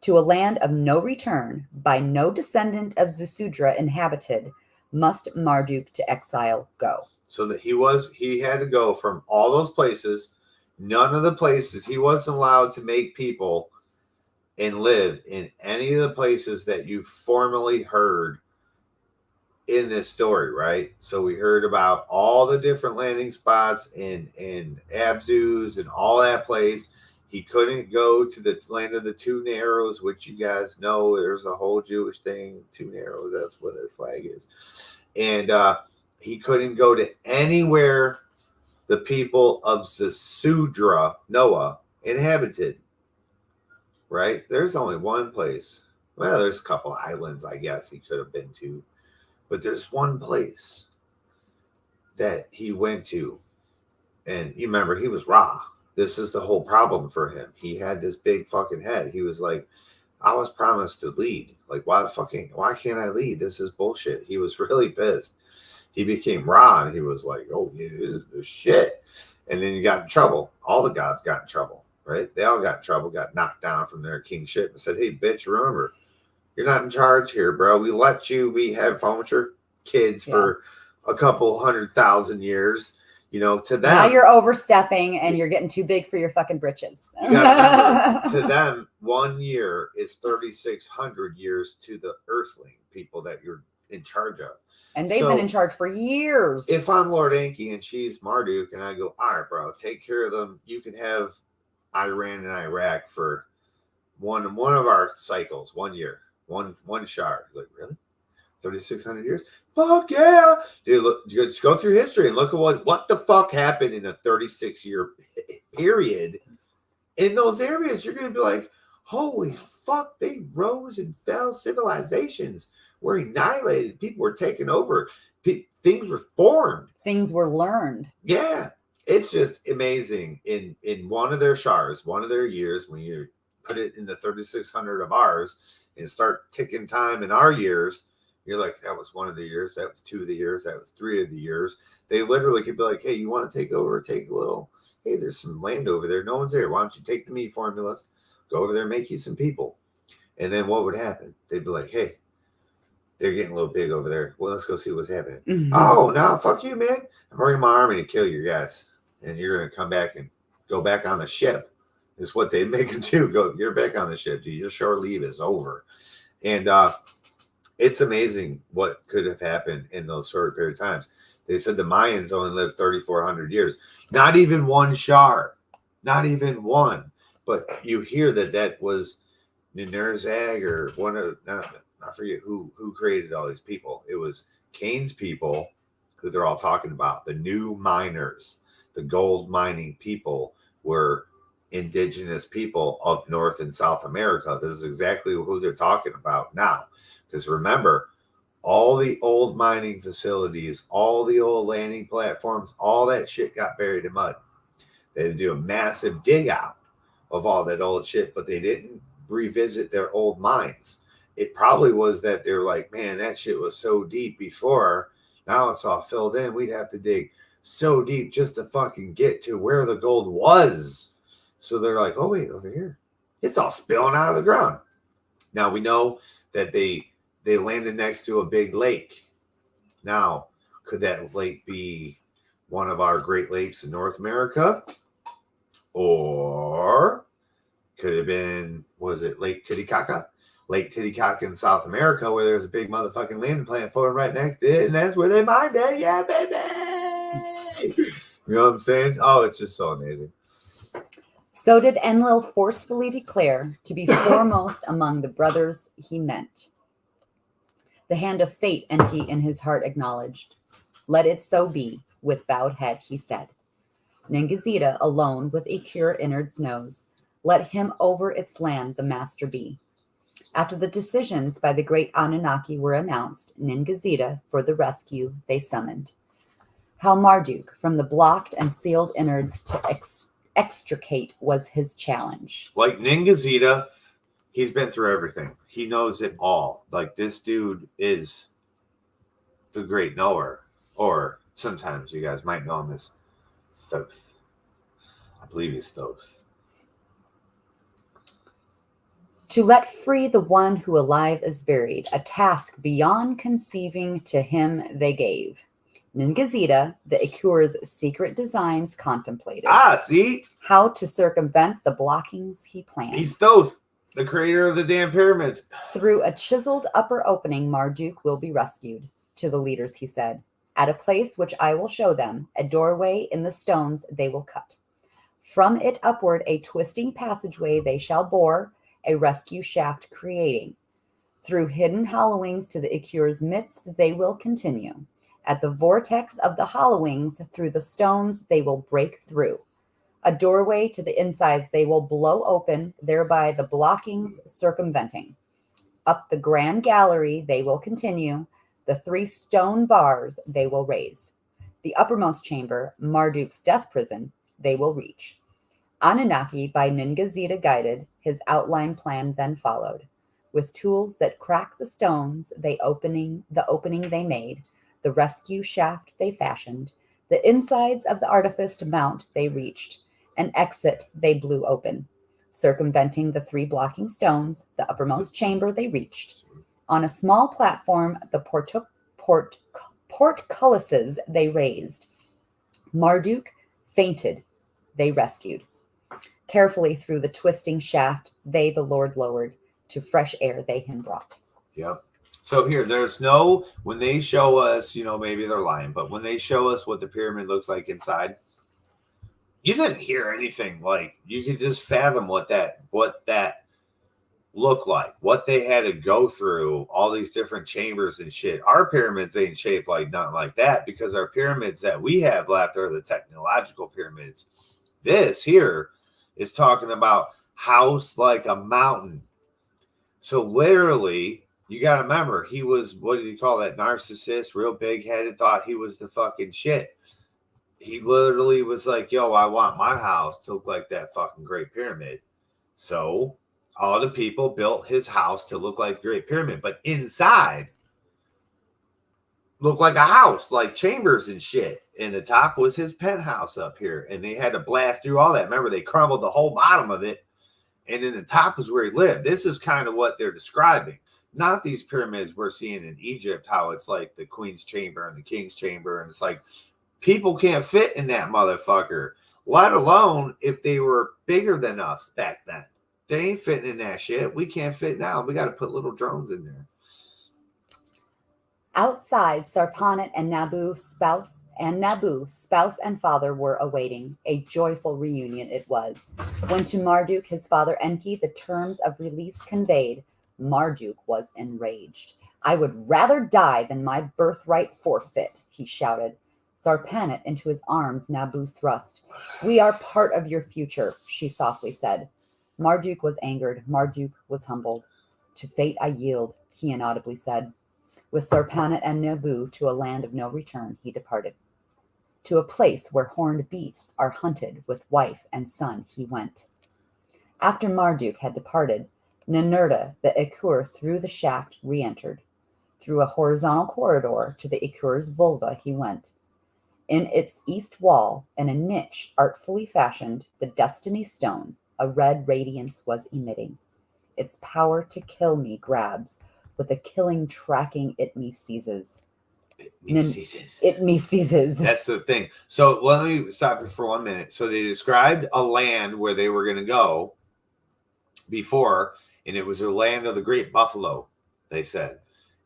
To a land of no return, by no descendant of Zusudra inhabited, must Marduk to exile go. So that he had to go from all those places. None of the places, he wasn't allowed to make people and live in any of the places that you formerly heard in this story, right? So we heard about all the different landing spots in Abzus and all that place. He couldn't go to the land of the two Narrows, which you guys know there's a whole Jewish thing, two Narrows, that's what their flag is. And he couldn't go to anywhere the people of Zusudra, Noah, inhabited. Right? There's only one place. Well, there's a couple islands, I guess, he could have been to. But there's one place that he went to. And you remember, he was Ra. This is the whole problem for him. He had this big fucking head. He was like, I was promised to lead. Like, why can't I lead? This is bullshit. He was really pissed. He became Ra, and he was like, oh, this is the shit. And then he got in trouble. All the gods got in trouble, right? They all got in trouble, got knocked down from their kingship and said, hey, bitch, remember, you're not in charge here, bro. We let you, we have your kids for a couple 100,000 years. You know, to them. Now you're overstepping and you're getting too big for your fucking britches. You gotta remember, to them, 1 year is 3,600 years to the earthling people that you're in charge of. And they've been in charge for years. If I'm Lord Enki and she's Marduk and I go, all right, bro, take care of them. You can have Iran and Iraq for one of our cycles, 1 year, one shard. Like, really? 3,600 years? Fuck yeah. Dude, look, just go through history and look at what the fuck happened in a 36-year period in those areas. You're going to be like, holy fuck, they rose and fell. Civilizations were annihilated. People were taken over. Things were formed. Things were learned. Yeah. It's just amazing. In one of their shars, one of their years, when you put it in the 3,600 of ours and start ticking time in our years, you're like, that was 1 of the years, that was 2 of the years, that was 3 of the years. They literally could be like, hey, you want to take over, take a little, hey, there's some land over there. No one's there. Why don't you take the meat formulas, go over there, make you some people. And then what would happen? They'd be like, hey, they're getting a little big over there. Well, let's go see what's happening. Mm-hmm. Oh, no, fuck you, man. I'm bringing my army to kill your guys. And you're going to come back and go back on the ship. Is what they make them do. You're back on the ship. Dude. Your shore leave is over. And, it's amazing what could have happened in those short period of times. They said the Mayans only lived 3,400 years. Not even one shard. Not even one. But you hear that was Ninerzag or one of, I forget who created all these people. It was Cain's people, who they're all talking about. The new miners, the gold mining people were indigenous people of North and South America. This is exactly who they're talking about now. Because remember, all the old mining facilities, all the old landing platforms, all that shit got buried in mud. They had to do a massive dig out of all that old shit, but they didn't revisit their old mines. It probably was that they're like, man, that shit was so deep before. Now it's all filled in. We'd have to dig so deep just to fucking get to where the gold was. So they're like, oh, wait, over here. It's all spilling out of the ground. Now we know that they landed next to a big lake. Now, could that lake be one of our Great Lakes in North America? Or could have been, was it Lake Titicaca? Lake Titicaca in South America, where there's a big motherfucking landing platform right next to it, and that's where they mined it. Yeah, baby. You know what I'm saying? Oh, it's just so amazing. So did Enlil forcefully declare to be foremost among the brothers he meant. The hand of fate Enki in his heart acknowledged. Let it so be, with bowed head he said. Ningazida alone with Ekur innards knows. Let him over its land the master be. After the decisions by the great Anunnaki were announced, Ningazida for the rescue they summoned. How Marduk from the blocked and sealed innards to extricate was his challenge. Like Ningazida, he's been through everything. He knows it all. Like, this dude is the great knower. Or sometimes you guys might know him as Thoth. I believe he's Thoth. To let free the one who alive is buried, a task beyond conceiving to him they gave. Ningazida, the Ekur's secret designs contemplated. See? How to circumvent the blockings he planned. He's Thoth, the creator of the damn pyramids. Through a chiseled upper opening, Marduk will be rescued. To the leaders he said, at a place which I will show them, a doorway in the stones they will cut. From it upward a twisting passageway they shall bore, a rescue shaft creating. Through hidden hollowings to the Ekur's midst they will continue. At the vortex of the hollowings, through the stones they will break through. A doorway to the insides they will blow open, thereby the blockings circumventing. Up the grand gallery they will continue. The 3 stone bars they will raise. The uppermost chamber, Marduk's death prison, they will reach. Anunnaki by Ningazida guided, his outline plan then followed. With tools that crack the stones, the opening they made, the rescue shaft they fashioned, the insides of the artificed mount they reached, an exit they blew open. Circumventing the 3 blocking stones, the uppermost chamber they reached. On a small platform, the portcullises they raised. Marduk fainted, they rescued. Carefully through the twisting shaft, they the Lord lowered. To fresh air they him brought. Yep. So here, there's no, when they show us, you know, maybe they're lying, but when they show us what the pyramid looks like inside, you didn't hear anything. Like, you could just fathom what that looked like, what they had to go through, all these different chambers and shit. Our pyramids ain't shaped like nothing like that, because our pyramids that we have left are the technological pyramids. This here is talking about house like a mountain. So literally, you got to remember, he was, what did you call that, narcissist, real big-headed, thought he was the fucking shit. He literally was like, yo, I want my house to look like that fucking Great Pyramid. So all the people built his house to look like the Great Pyramid, but inside looked like a house, like chambers and shit. And the top was his penthouse up here, and they had to blast through all that. Remember, they crumbled the whole bottom of it, and then the top was where he lived. This is kind of what they're describing. Not these pyramids we're seeing in Egypt, how it's like the queen's chamber and the king's chamber, and it's like people can't fit in that motherfucker, let alone if they were bigger than us back then. They ain't fitting in that shit. We can't fit now. We got to put little drones in there. Outside, Sarpanit and Nabu, spouse and father, were awaiting. A joyful reunion it was. When to Marduk, his father Enki, the terms of release conveyed, Marduk was enraged. I would rather die than my birthright forfeit, he shouted. Sarpanit into his arms Nabu thrust. We are part of your future, she softly said. Marduk was angered. Marduk was humbled. To fate I yield, he inaudibly said. With Sarpanit and Nabu to a land of no return, he departed. To a place where horned beasts are hunted, with wife and son he went. After Marduk had departed, Ninurta, the Ekur, through the shaft re-entered. Through a horizontal corridor to the Ekur's vulva he went. In its east wall, in a niche artfully fashioned, the destiny stone, a red radiance was emitting. Its power to kill me grabs, with a killing tracking it me seizes. It me ceases. That's the thing. So let me stop you for 1 minute. So they described a land where they were going to go before, and it was the land of the great buffalo, they said.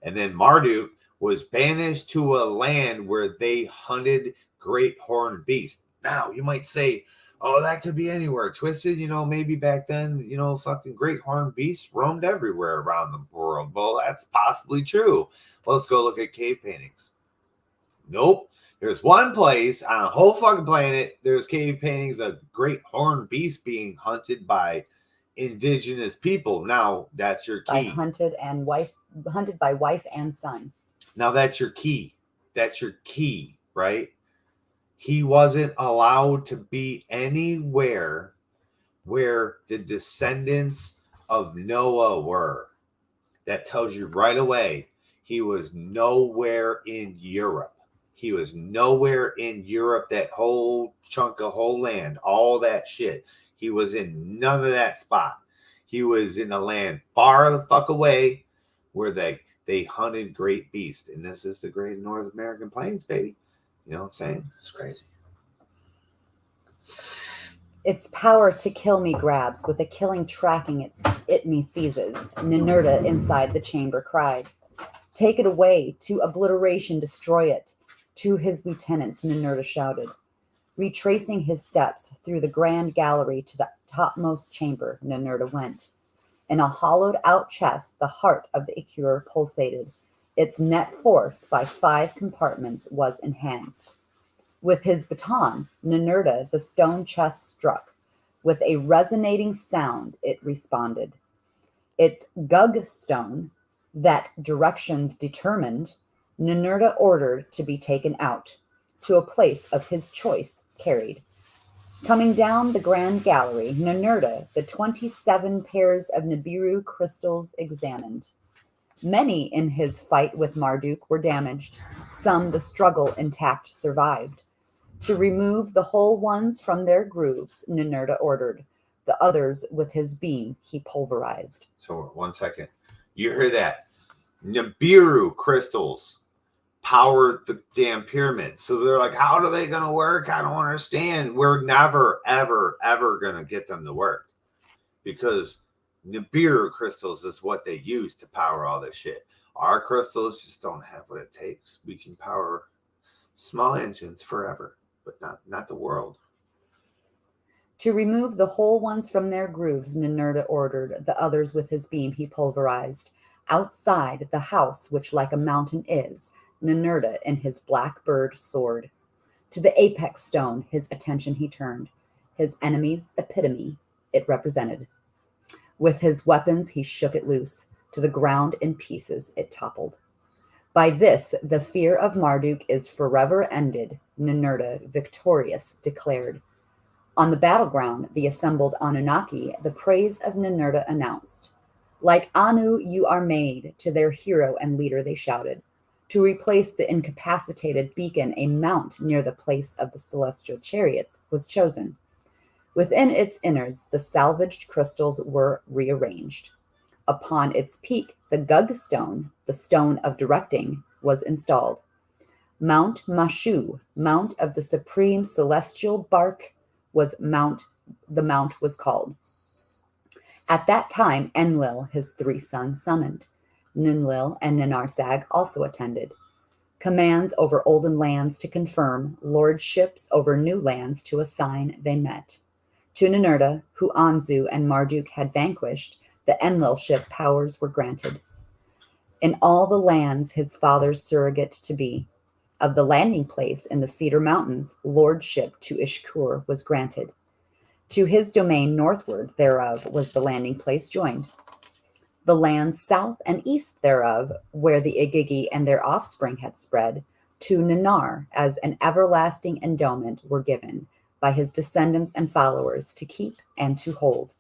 And then Marduk was banished to a land where they hunted great horned beasts. Now, you might say, oh, that could be anywhere. TwizTD, maybe back then, fucking great horned beasts roamed everywhere around the world. Well, that's possibly true. Well, let's go look at cave paintings. Nope. There's one place on a whole fucking planet, there's cave paintings of great horned beasts being hunted by indigenous people. Now, that's your key. Hunted by wife and son. Now, that's your key. That's your key, right? He wasn't allowed to be anywhere where the descendants of Noah were. That tells you right away he was nowhere in Europe. He was nowhere in Europe, that whole chunk of whole land, all that shit. He was in none of that spot. He was in a land far the fuck away where they hunted great beasts. And this is the great North American plains, baby. You know what I'm saying? It's crazy. Its power to kill me grabs, with a killing tracking it me seizes. Ninurta inside the chamber cried. Take it away, to obliteration destroy it. To his lieutenants, Ninurta shouted. Retracing his steps through the grand gallery to the topmost chamber, Ninurta went. In a hollowed-out chest, the heart of the Ichor pulsated. Its net force by 5 compartments was enhanced. With his baton, Ninurta the stone chest struck. With a resonating sound, it responded. Its gug stone, that directions determined, Ninurta ordered to be taken out, to a place of his choice carried. Coming down the grand gallery, Ninurta the 27 pairs of Nibiru crystals examined. Many in his fight with Marduk were damaged. Some the struggle intact survived. To remove the whole ones from their grooves, Ninurta ordered. The others with his beam he pulverized. So 1 second. You hear that? Nibiru crystals powered the damn pyramid. So they're like, how are they going to work? I don't understand. We're never, ever, ever going to get them to work. Because Nibiru crystals is what they use to power all this shit. Our crystals just don't have what it takes. We can power small engines forever, but not the world. To remove the whole ones from their grooves, Ninurta ordered. The others with his beam he pulverized. Outside the house, which like a mountain is, Ninurta in his black bird soared. To the apex stone his attention he turned. His enemy's epitome it represented. With his weapons he shook it loose. To the ground in pieces it toppled. By this the fear of Marduk is forever ended, Ninurta victorious declared. On the battleground the assembled Anunnaki the praise of Ninurta announced. Like Anu you are made, to their hero and leader they shouted. To replace the incapacitated beacon, a mount near the place of the celestial chariots was chosen. Within its innards, the salvaged crystals were rearranged. Upon its peak, the Gug stone, the stone of directing, was installed. Mount Mashu, mount of the supreme celestial bark, the mount was called. At that time, Enlil, his 3 sons, summoned. Ninlil and Ninarsag also attended. Commands over olden lands to confirm, lordships over new lands to assign, they met. To Ninurta, who Anzu and Marduk had vanquished, the Enlilship powers were granted. In all the lands his father's surrogate to be, of the landing place in the Cedar Mountains, lordship to Ishkur was granted. To his domain northward thereof was the landing place joined. The lands south and east thereof, where the Igigi and their offspring had spread, to Ninar as an everlasting endowment were given by his descendants and followers to keep and to hold.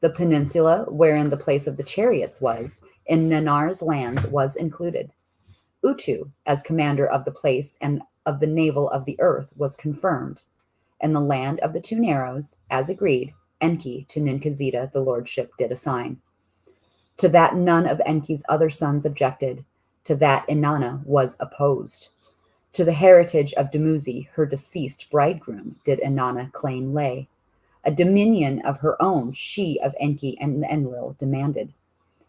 The peninsula wherein the place of the chariots was, in Ninar's lands was included. Utu, as commander of the place and of the navel of the earth, was confirmed. And the land of the 2 narrows, as agreed, Enki to Ninkazita the lordship did assign. To that none of Enki's other sons objected. To that Inanna was opposed. To the heritage of Dumuzi, her deceased bridegroom, did Inanna claim lay. A dominion of her own she of Enki and Enlil demanded.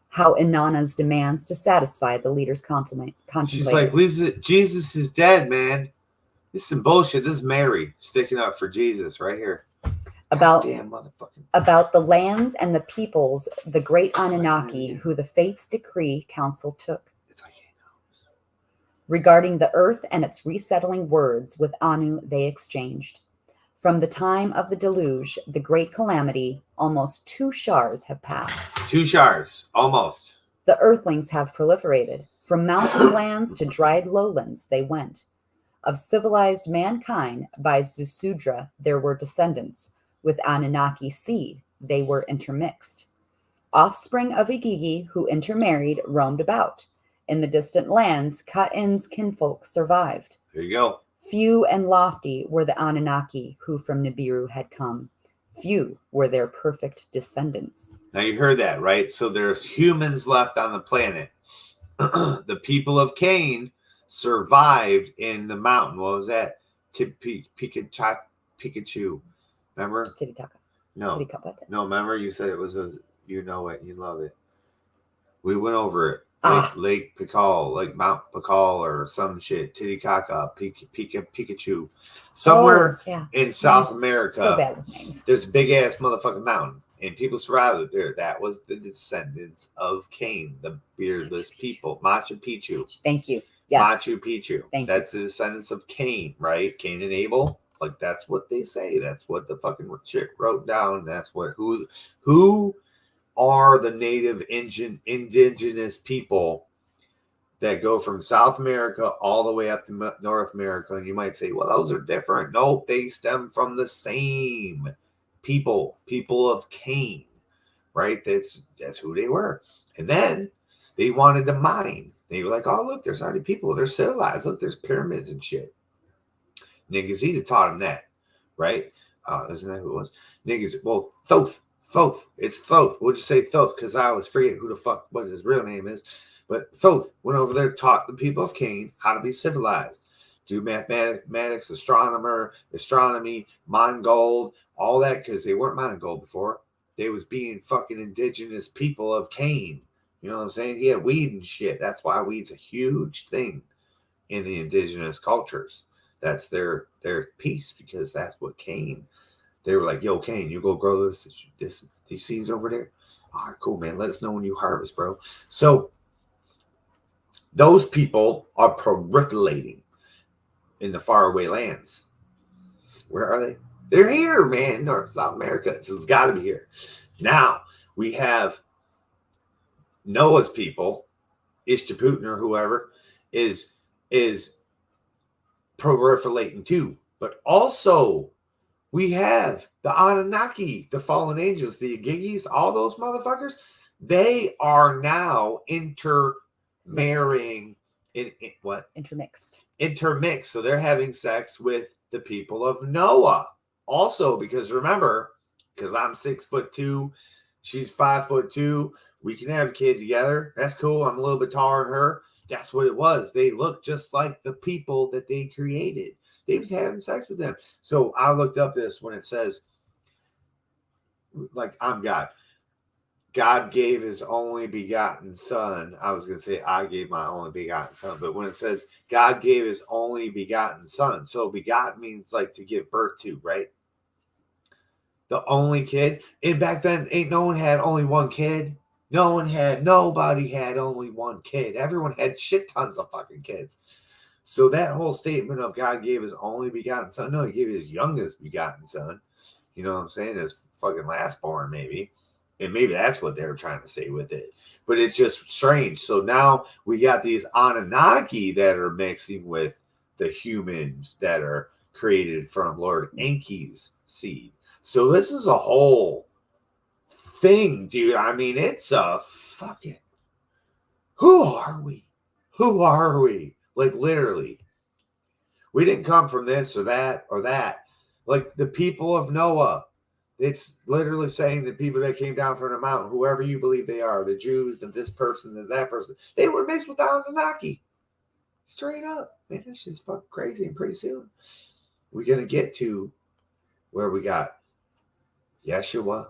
How Inanna's demands to satisfy the leader's contemplated. She's like, Jesus is dead, man. This is some bullshit. This is Mary sticking up for Jesus right here. About motherfucking the lands and the peoples, the great Anunnaki, who the fates decree counsel took. It's like, Regarding the earth and its resettling words, with Anu they exchanged. From the time of the deluge, the great calamity, almost 2 shars have passed. 2 shars, almost. The earthlings have proliferated. From mountain lands to dried lowlands they went. Of civilized mankind, by Zusudra there were descendants. With Anunnaki seed, they were intermixed. Offspring of Igigi, who intermarried, roamed about. In the distant lands, Ka'in's kinfolk survived. There you go. Few and lofty were the Anunnaki who from Nibiru had come. Few were their perfect descendants. Now you heard that, right? So there's humans left on the planet. The people of Cain survived in the mountain. What was that? Pikachu. Remember? Tititaka. No. No, remember you said it was you know it, you love it. We went over it. Lake Pikal, like Mount Pikal or some shit. Titicaca, Pikachu. Somewhere in South America. So bad with names. There's a big ass motherfucking mountain. And people survived there. That was the descendants of Cain, the beardless people. Machu Picchu. Thank you. Yes. Machu Picchu. That's the descendants of Cain, right? Cain and Abel. Like that's what they say. That's what the fucking chick wrote down. That's what who are the native indigenous people that go from South America all the way up to North America. And you might say, well, those are different. Nope, they stem from the same people of Cain, right? That's who they were. And then they wanted to mine. They were like, oh, look, there's already people. They're civilized. Look, there's pyramids and shit. Nigazita taught him that, right? Isn't that who it was? Well, Thoth. It's Thoth. We'll just say Thoth because I always forget who the fuck what his real name is. But Thoth went over there, taught the people of Cain how to be civilized, do mathematics, astronomy, mine gold, all that because they weren't mining gold before. They was being fucking indigenous people of Cain. You know what I'm saying? He had weed and shit. That's why weed's a huge thing in the indigenous cultures. That's their piece because that's what Cain. They were like, yo, Cain, you go grow these seeds over there. All right, cool, man. Let us know when you harvest, bro. So those people are proliferating in the faraway lands. Where are they? They're here, man. North, South America. So it's got to be here. Now we have Noah's people, Ishtaputin or whoever, is proliferating too. But also we have the Anunnaki, the fallen angels, the Igigis, all those motherfuckers. They are now intermarrying in what? Intermixed. So they're having sex with the people of Noah. Also, because remember, because I'm 6'2", she's 5'2", we can have a kid together. That's cool. I'm a little bit taller than her. That's what it was. They look just like the people that they created. They was having sex with them. So I looked up this when it says, like, I'm God. God gave his only begotten son. I was going to say I gave my only begotten son. But when it says God gave his only begotten son. So begotten means like to give birth to, right? The only kid. And back then, no one had only one kid. Nobody had only one kid. Everyone had shit tons of fucking kids. So that whole statement of God gave his only begotten son. No, he gave his youngest begotten son. You know what I'm saying? His fucking last born, maybe. And maybe that's what they were trying to say with it. But it's just strange. So now we got these Anunnaki that are mixing with the humans that are created from Lord Enki's seed. So this is a whole thing, dude. I mean, it's a fucking... Who are we? Who are we? Like, literally. We didn't come from this or that or that. Like, the people of Noah, It's literally saying that people that came down from the mountain, whoever you believe they are, the Jews, and this person, and that person, they were mixed with the Anunnaki. Straight up. Man, this shit's fucking crazy. And pretty soon, we're going to get to where we got Yeshua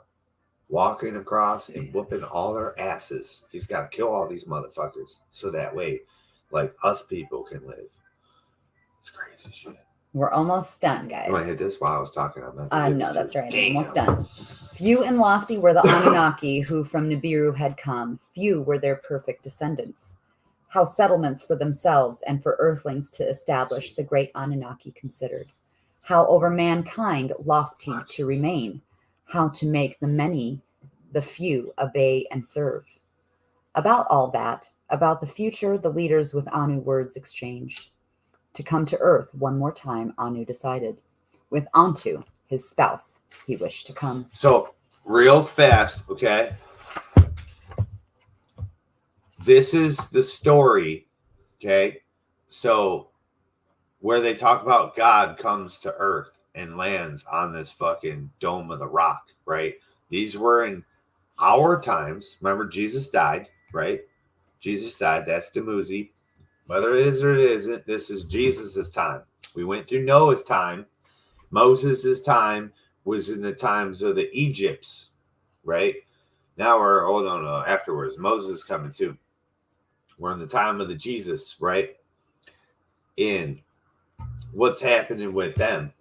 walking across and whooping all their asses. He's got to kill all these motherfuckers so that way, like, us people can live. It's crazy shit. We're almost done, guys. You want to hit this while I was talking? No, that's right. We're almost done. Few and lofty were the Anunnaki who from Nibiru had come. Few were their perfect descendants. How settlements for themselves and for earthlings to establish the great Anunnaki considered. How over mankind lofty to remain. How to make the many, the few, obey and serve. About all that, about the future, the leaders with Anu words exchange. To come to earth one more time, Anu decided. With Antu, his spouse, he wished to come. So, real fast, okay? This is the story, okay? So, where they talk about God comes to earth and lands on this fucking dome of the rock, right? These were in our times. Remember, Jesus died, right? Jesus died. That's Dumuzi. Whether it is or it isn't, this is Jesus's time. We went through Noah's time. Moses' time was in the times of the Egypts, right? Now we're, afterwards. Moses is coming too. We're in the time of the Jesus, right? And what's happening with them.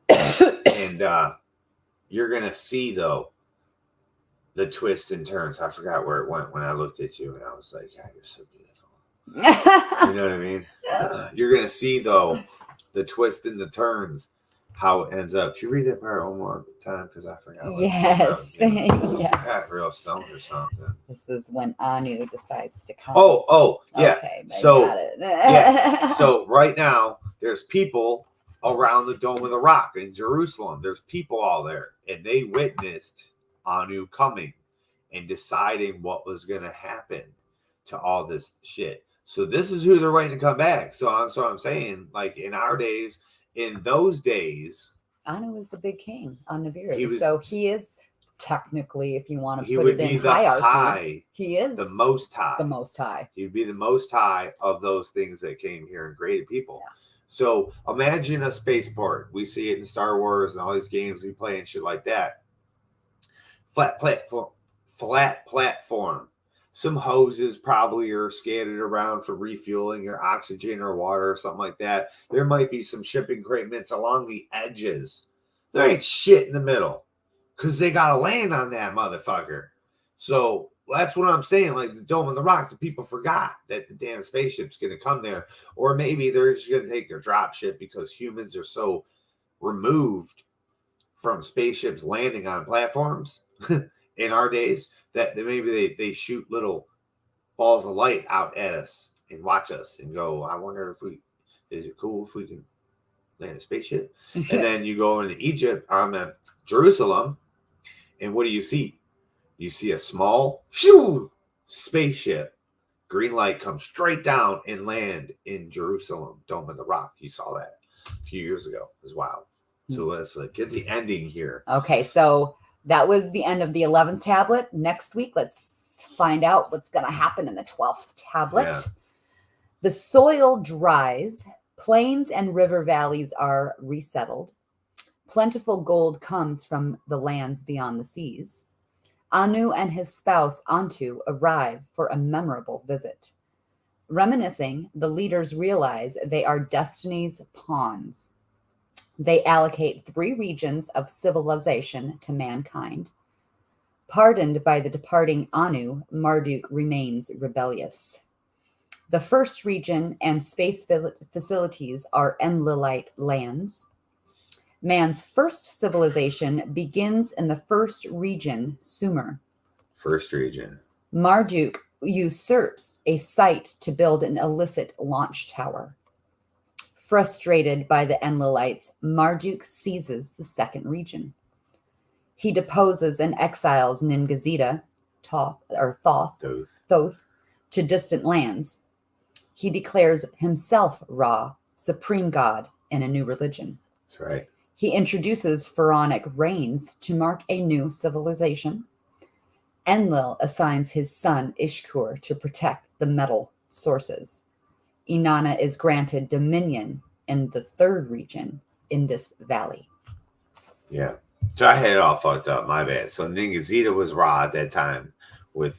And you're going to see, though, the twists and turns. I forgot where it went when I looked at you, and I was like, God, you're so beautiful. You know what I mean? You're going to see, though, the twist and the turns, how it ends up. Can you read that part one more time? Because I forgot. Yes. Yes. I got real stoned or something. This is when Anu decides to come. Oh, yeah. Okay, so, got it. yeah. So right now, there's people around the Dome of the Rock in Jerusalem. There's people all there, and they witnessed Anu coming and deciding what was going to happen to all this shit. So this is who they're waiting to come back. So I'm saying, like, in our days, in those days, Anu was the big king on Nibiru. So he is technically, if you want to put it in the hierarchy, he is the most high. The most high. He'd be the most high of those things that came here and created people. Yeah. So imagine a spaceport. We see it in Star Wars and all these games we play and shit like that. Flat platform. Some hoses probably are scattered around for refueling your oxygen or water or something like that. There might be some shipping cratements along the edges. There ain't shit in the middle because they got to land on that motherfucker. So that's what I'm saying. Like the Dome of the Rock, the people forgot that the damn spaceship's going to come there. Or maybe they're just going to take their drop ship because humans are so removed from spaceships landing on platforms in our days that maybe they shoot little balls of light out at us and watch us and go, I wonder is it cool if we can land a spaceship? And then you go into Jerusalem, and what do you see? You see a small spaceship. Green light comes straight down and land in Jerusalem, Dome of the Rock. You saw that a few years ago. It was wild. So let's get the ending here. Okay, so that was the end of the 11th tablet. Next week, let's find out what's going to happen in the 12th tablet. Yeah. The soil dries. Plains and river valleys are resettled. Plentiful gold comes from the lands beyond the seas. Anu and his spouse Antu arrive for a memorable visit. Reminiscing, the leaders realize they are destiny's pawns. They allocate 3 regions of civilization to mankind. Pardoned by the departing Anu, Marduk remains rebellious. The first region and space facilities are Enlilite lands. Man's first civilization begins in the first region, Sumer. First region. Marduk usurps a site to build an illicit launch tower. Frustrated by the Enlilites, Marduk seizes the second region. He deposes and exiles Ningazida, Thoth, to distant lands. He declares himself Ra, supreme god, in a new religion. That's right. He introduces pharaonic reigns to mark a new civilization. Enlil assigns his son Ishkur to protect the metal sources. Inanna is granted dominion in the third region in this valley. Yeah. So I had it all fucked up. My bad. So Ningazita was Ra at that time with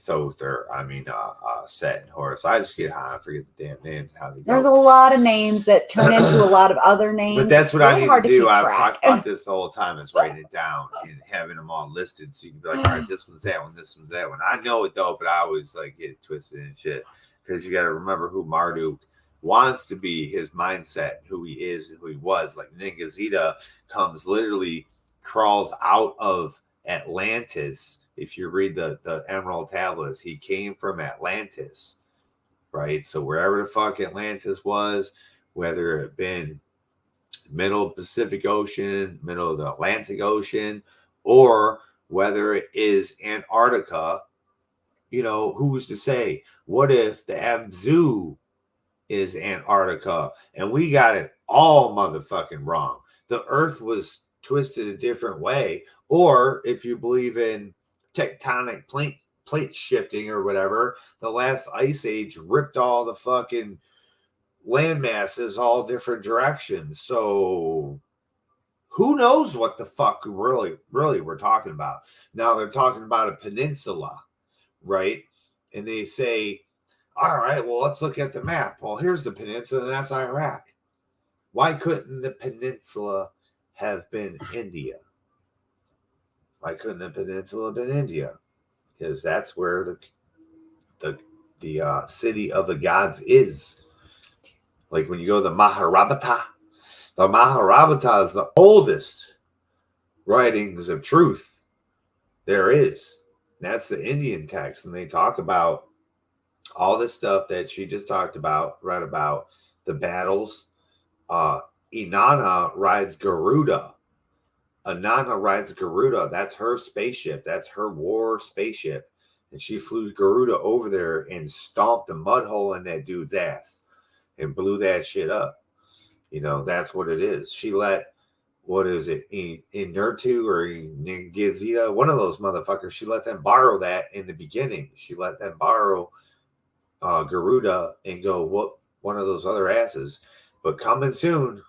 Set and Horus. I just get high. I forget the damn names. There's a lot of names that turn into a lot of other names. But that's what really I need hard to do. keep I've track. talked about this the whole time. Is writing it down and having them all listed, so you can be like, all right, this one's that one, this one's that one. I know it though, but I always like get it twisted and shit because you got to remember who Marduk wants to be, his mindset, who he is, and who he was. Like Ningazita crawls out of Atlantis. If you read the Emerald Tablets, he came from Atlantis, right? So wherever the fuck Atlantis was, whether it been middle Pacific Ocean, middle of the Atlantic Ocean, or whether it is Antarctica, who's to say? What if the Abzu is Antarctica and we got it all motherfucking wrong? The Earth was twisted a different way. Or if you believe in tectonic plate shifting or whatever, the last ice age ripped all the fucking land masses all different directions. So who knows what the fuck really we're talking about? Now they're talking about a peninsula, right? And they say, all right, well, let's look at the map. Well, here's the peninsula, and that's Iraq. Why couldn't the peninsula have been India? Why couldn't the peninsula have been India? Because that's where the city of the gods is. Like when you go to the Mahabharata is the oldest writings of truth there is. That's the Indian text, and they talk about all this stuff that she just talked about, right about the battles. Inanna rides Garuda. Inanna rides Garuda. That's her spaceship. That's her war spaceship. And she flew Garuda over there and stomped a mud hole in that dude's ass and blew that shit up. That's what it is. She let, what is it, Inertu or Ningizita, one of those motherfuckers, she let them borrow that in the beginning. She let them borrow Garuda and go whoop one of those other asses. But coming soon.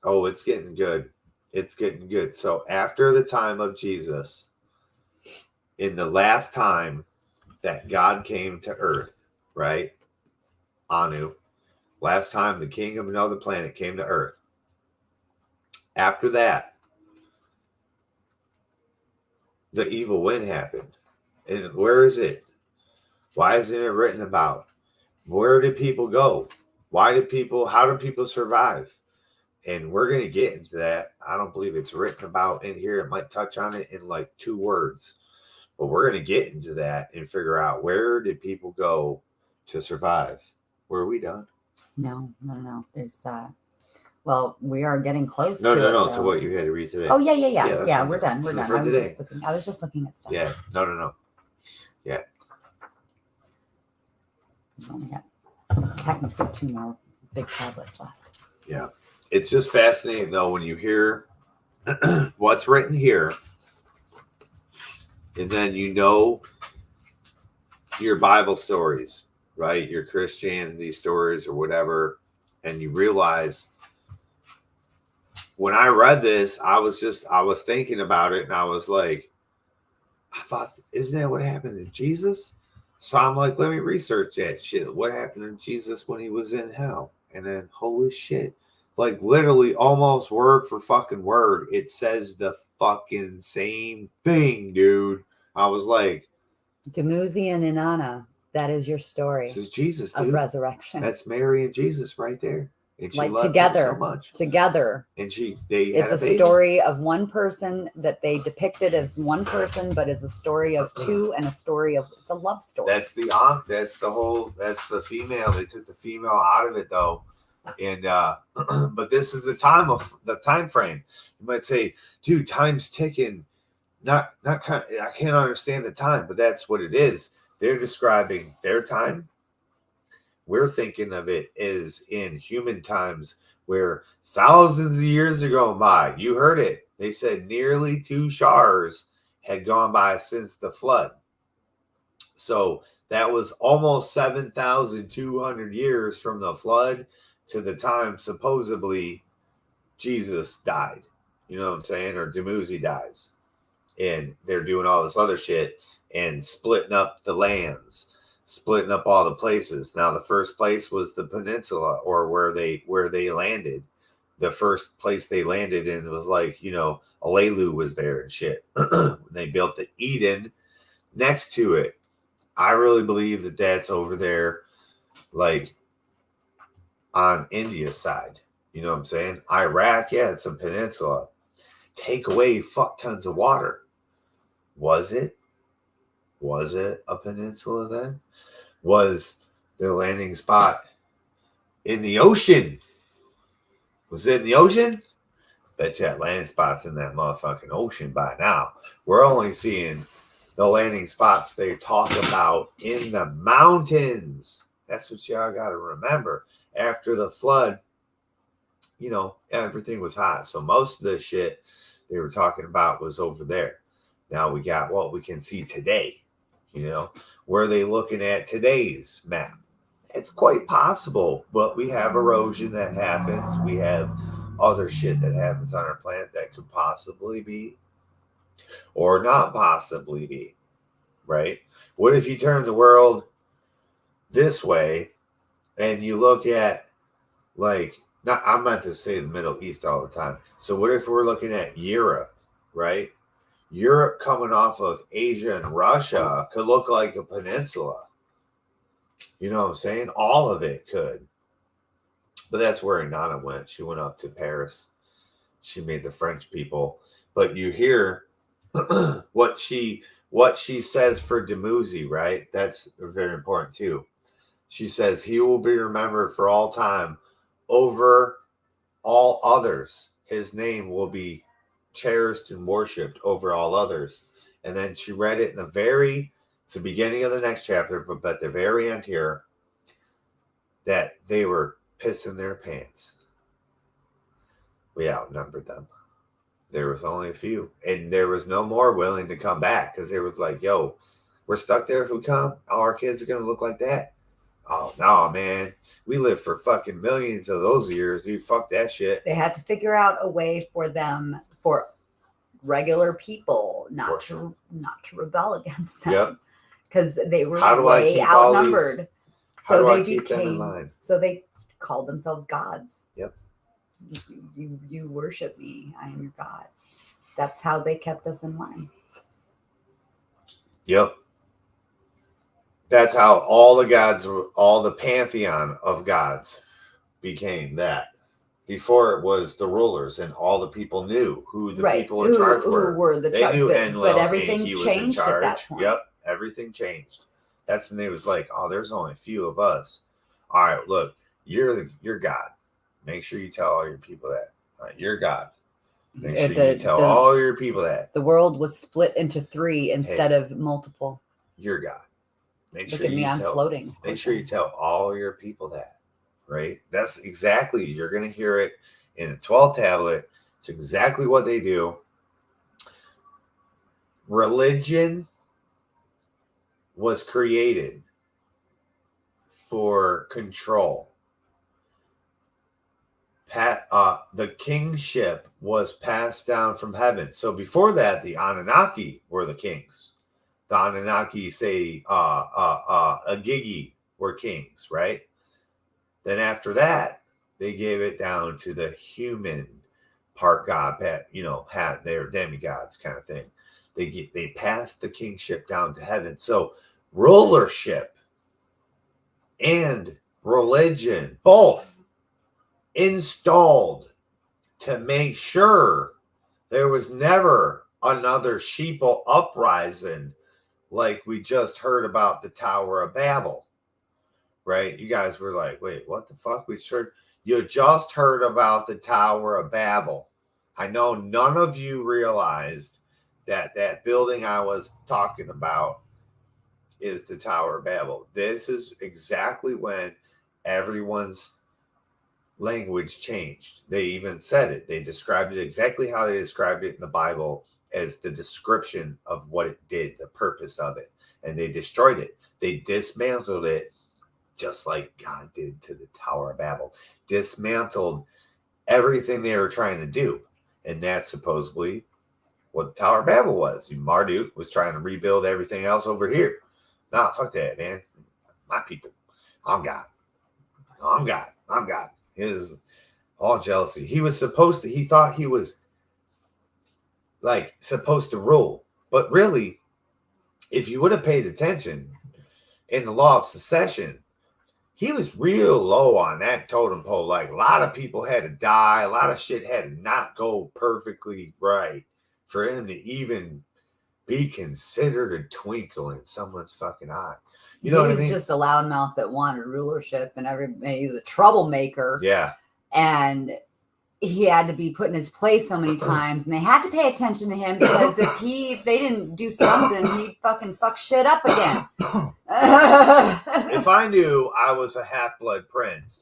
Oh, it's getting good. It's getting good. So after the time of Jesus, in the last time that God came to earth, right? Anu, last time the king of another planet came to earth. After that, the evil wind happened. And where is it? Why isn't it written about? Where did people go? How do people survive? And we're going to get into that. I don't believe it's written about in here. It might touch on it in like 2 words. But we're going to get into that and figure out, where did people go to survive? Were we done? No. There's, we are getting close to it. No, to what you had to read today. Oh, yeah, we're done. I was just looking at stuff. Yeah, no. Yeah. We've only got technically 2 more big tablets left. Yeah. It's just fascinating, though, when you hear what's written here, and then your Bible stories, right? Your Christianity stories or whatever, and you realize, when I read this, I was thinking about it, and I was like, I thought, isn't that what happened to Jesus? So I'm like, let me research that shit. What happened to Jesus when he was in hell? And then, holy shit. Like, literally almost word for fucking word, it says the fucking same thing, dude. I was like, Dumuzi and Inanna, that is your story. This is Jesus, dude. Of resurrection. That's Mary and Jesus right there. And she like loved together, him so much. Together. And it's a story of one person that they depicted as one person, but it's a story of 2 and it's a love story. That's the female. They took the female out of it though. And but this is the time frame. You might say, dude, time's ticking. I can't understand the time, but that's what it is. They're describing their time. We're thinking of it as in human times where thousands of years are going by. You heard it. They said nearly 2 showers had gone by since the flood. So that was almost 7,200 years from the flood to the time supposedly Jesus died. You know what I'm saying? Or Dumuzi dies. And they're doing all this other shit and splitting up the lands, splitting up all the places. Now the first place was the peninsula, or where they landed. The first place they landed in was like, you know, Alelu was there and shit. They built the Eden next to it. I really believe that that's over there, like on India's side. You know what I'm saying? Iraq, yeah, it's a peninsula. Take away fuck tons of water. Was it? Was it a peninsula then? Was the landing spot in the ocean? Was it in the ocean? Bet you that landing spot's in that motherfucking ocean by now. We're only seeing the landing spots they talk about in the mountains. That's what y'all got to remember. After the flood, you know, everything was hot. So most of the shit they were talking about was over there. Now we got what we can see today. You know, where are they looking at today's map? It's quite possible, but we have erosion that happens. We have other shit that happens on our planet that could possibly be or not possibly be, right? What if you turn the world this way and you look at, like, not, I'm meant to say the Middle East all the time. So what if we're looking at Europe, right? Europe coming off of Asia and Russia could look like a peninsula. You know what I'm saying? All of it could. But that's where Inanna went. She went up to Paris. She made the French people. But you hear what she says for Dumuzi, right? That's very important too. She says he will be remembered for all time over all others. His name will be cherished and worshipped over all others. And then she read it in it's the beginning of the next chapter, but at the very end here, that they were pissing their pants. We outnumbered them. There was only a few, and there was no more willing to come back because they was like, yo, we're stuck there if we come. All our kids are going to look like that. Oh, no, man. We lived for fucking millions of those years, dude. Fuck that shit. They had to figure out a way for them, for regular people, not to rebel against them. Yep. Because they were way outnumbered. So they became, so they called themselves gods. Yep. You worship me. I am your God. That's how they kept us in line. Yep. That's how all the gods, all the pantheon of gods became that. Before it was the rulers, and all the people knew who the people in charge were. Who were the but everything changed at that point. Yep, everything changed. That's when they was like, oh, there's only a few of us. All right, look, you're God. Make sure you tell all your people that. You're God. Make sure you tell all your people that. The world was split into 3 instead of multiple. You're God. Look at me, I'm floating. Make sure you tell all your people that. Right? That's exactly, you're going to hear it in the 12th tablet. It's exactly what they do. Religion was created for control. The kingship was passed down from heaven. So before that, the Anunnaki were the kings. The Anunnaki, say, Agigi were kings, right? Then after that, they gave it down to the human part God, they're demigods kind of thing. They passed the kingship down to heaven. So rulership and religion, both installed to make sure there was never another sheeple uprising like we just heard about the Tower of Babel. Right? You guys were like, wait, what the fuck? You just heard about the Tower of Babel. I know none of you realized that building I was talking about is the Tower of Babel. This is exactly when everyone's language changed. They even said it. They described it exactly how they described it in the Bible as the description of what it did, the purpose of it. And they destroyed it. They dismantled it just like God did to the Tower of Babel. Dismantled everything they were trying to do. And that's supposedly what the Tower of Babel was. Marduk was trying to rebuild everything else over here. Nah, fuck that, man. My people. I'm God. I'm God. I'm God. It is all jealousy. He thought he was like supposed to rule. But really, if you would have paid attention in the law of secession, he was real low on that totem pole. Like a lot of people had to die. A lot of shit had to not go perfectly right for him to even be considered a twinkle in someone's fucking eye. You know what I mean? He's just a loudmouth that wanted rulership, and he's a troublemaker. Yeah. And he had to be put in his place so many times, and they had to pay attention to him because if they didn't do something, he'd fucking fuck shit up again. If I knew I was a half-blood prince,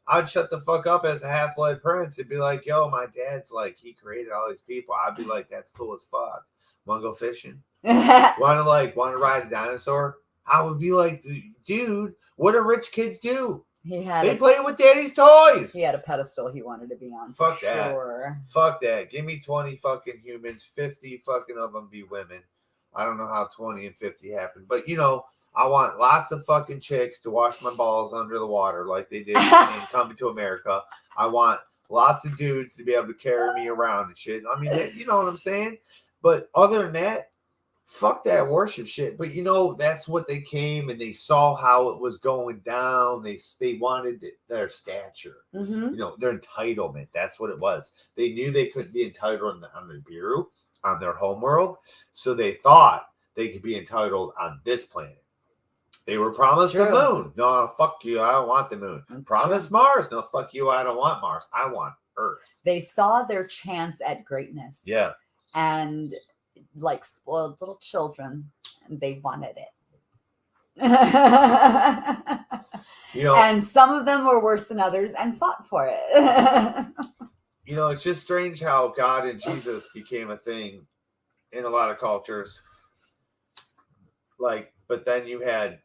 I'd shut the fuck up as a half-blood prince and be like, yo, my dad's like, he created all these people. I'd be like, that's cool as fuck. Want to go fishing? Want to ride a dinosaur? I would be like, dude, what do rich kids do? They play with daddy's toys. He had a pedestal he wanted to be on. Fuck that. Sure. Fuck that. Give me 20 fucking humans, 50 fucking of them be women. I don't know how 20 and 50 happened, but I want lots of fucking chicks to wash my balls under the water like they did in Coming to America. I want lots of dudes to be able to carry me around and shit. I mean, you know what I'm saying? But other than that, fuck that worship shit. But that's what they came and they saw how it was going down. They wanted their stature, their entitlement. That's what it was. They knew they couldn't be entitled on the Nibiru, on their homeworld. So they thought they could be entitled on this planet. They were promised the moon. No, fuck you. I don't want the moon. Promised Mars. No, fuck you. I don't want Mars. I want Earth. They saw their chance at greatness. Yeah. And like spoiled little children, and they wanted it. And some of them were worse than others and fought for it. It's just strange how God and Jesus became a thing in a lot of cultures. But then you had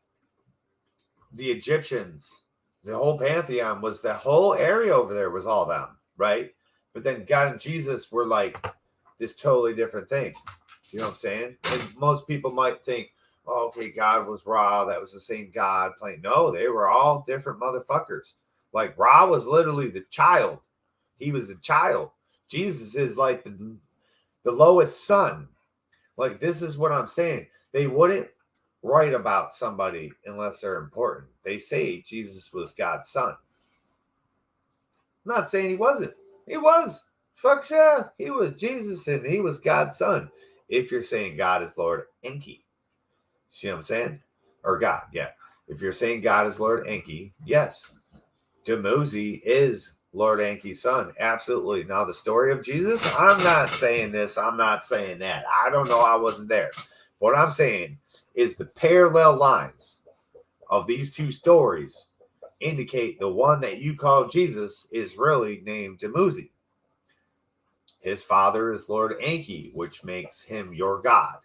the Egyptians. The whole pantheon was the whole area over there was all them, right? But then God and Jesus were like this totally different thing. You know what I'm saying? And most people might think, oh, okay, God was Ra. That was the same God playing. No, they were all different motherfuckers. Like Ra was literally the child. He was a child. Jesus is like the lowest son. Like, this is what I'm saying. They wouldn't write about somebody unless they're important. They say Jesus was God's son. I'm not saying he wasn't. He was. Fuck yeah. He was Jesus and he was God's son. If you're saying God is Lord Enki. See what I'm saying? Or God, yeah. If you're saying God is Lord Enki, yes. Dumuzi is Lord Enki's son. Absolutely. Now, the story of Jesus, I'm not saying this. I'm not saying that. I don't know. I wasn't there. What I'm saying is the parallel lines of these two stories indicate the one that you call Jesus is really named Dumuzi. His father is Lord Enki, which makes him your God,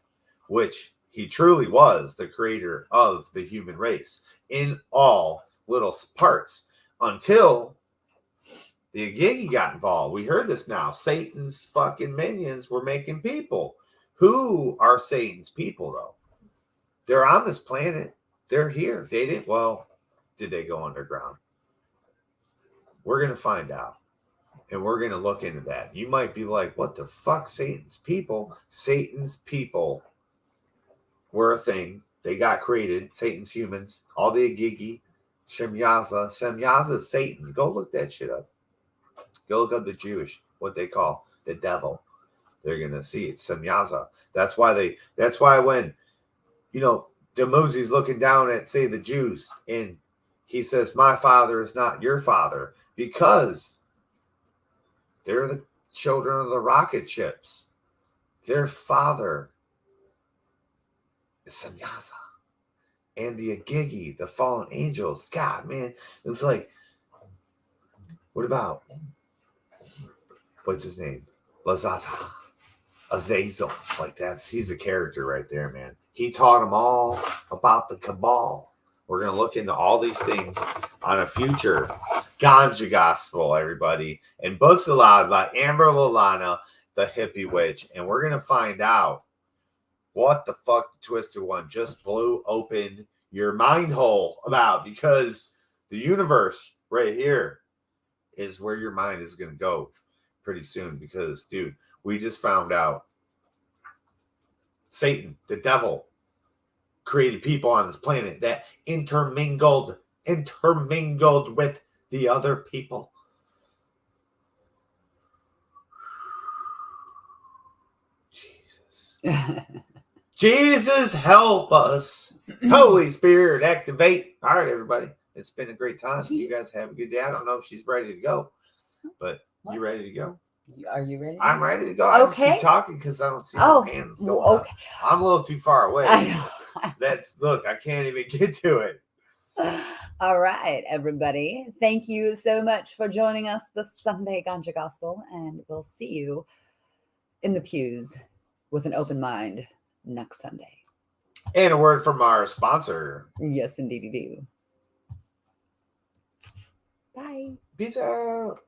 which he truly was the creator of the human race in all little parts until the Agigi got involved. We heard this now. Satan's fucking minions were making people. Who are Satan's people, though? They're on this planet. They're here. They didn't. Well, did they go underground? We're going to find out. And we're going to look into that. You might be like, what the fuck? Satan's people? Satan's people were a thing. They got created. Satan's humans. All the Agigi. Semyaza. Semyaza is Satan. Go look that shit up. Go look up the Jewish, what they call the devil. They're going to see it. Semyaza. That's why when, Dumuzi's looking down at, say, the Jews, and he says, my father is not your father, because they're the children of the rocket ships. Their father is Semyaza. And the Agigi, the fallen angels. God, man, it's like What about what's his name? Azazel. Like he's a character right there, man. He taught them all about the cabal. We're gonna look into all these things on a future Ganja Gospel, everybody. And Books Aloud by Amber Lalana, the hippie witch. And we're gonna find out what the fuck the Twisted One just blew open your mind hole about, because the universe right here is where your mind is going to go pretty soon. Because, dude, we just found out Satan, the devil, created people on this planet that intermingled with the other people. Jesus. Jesus, help us. Holy Spirit, activate. All right, everybody. It's been a great time. You guys have a good day. I don't know if she's ready to go, but you ready to go? Are you ready? I'm ready to go. I just keep talking because I don't see my hands going up. I'm a little too far away. I know. Look, I can't even get to it. All right, everybody. Thank you so much for joining us this Sunday Ganja Gospel, and we'll see you in the pews with an open mind next Sunday. And a word from our sponsor. Yes, indeed you do. Bye. Peace out.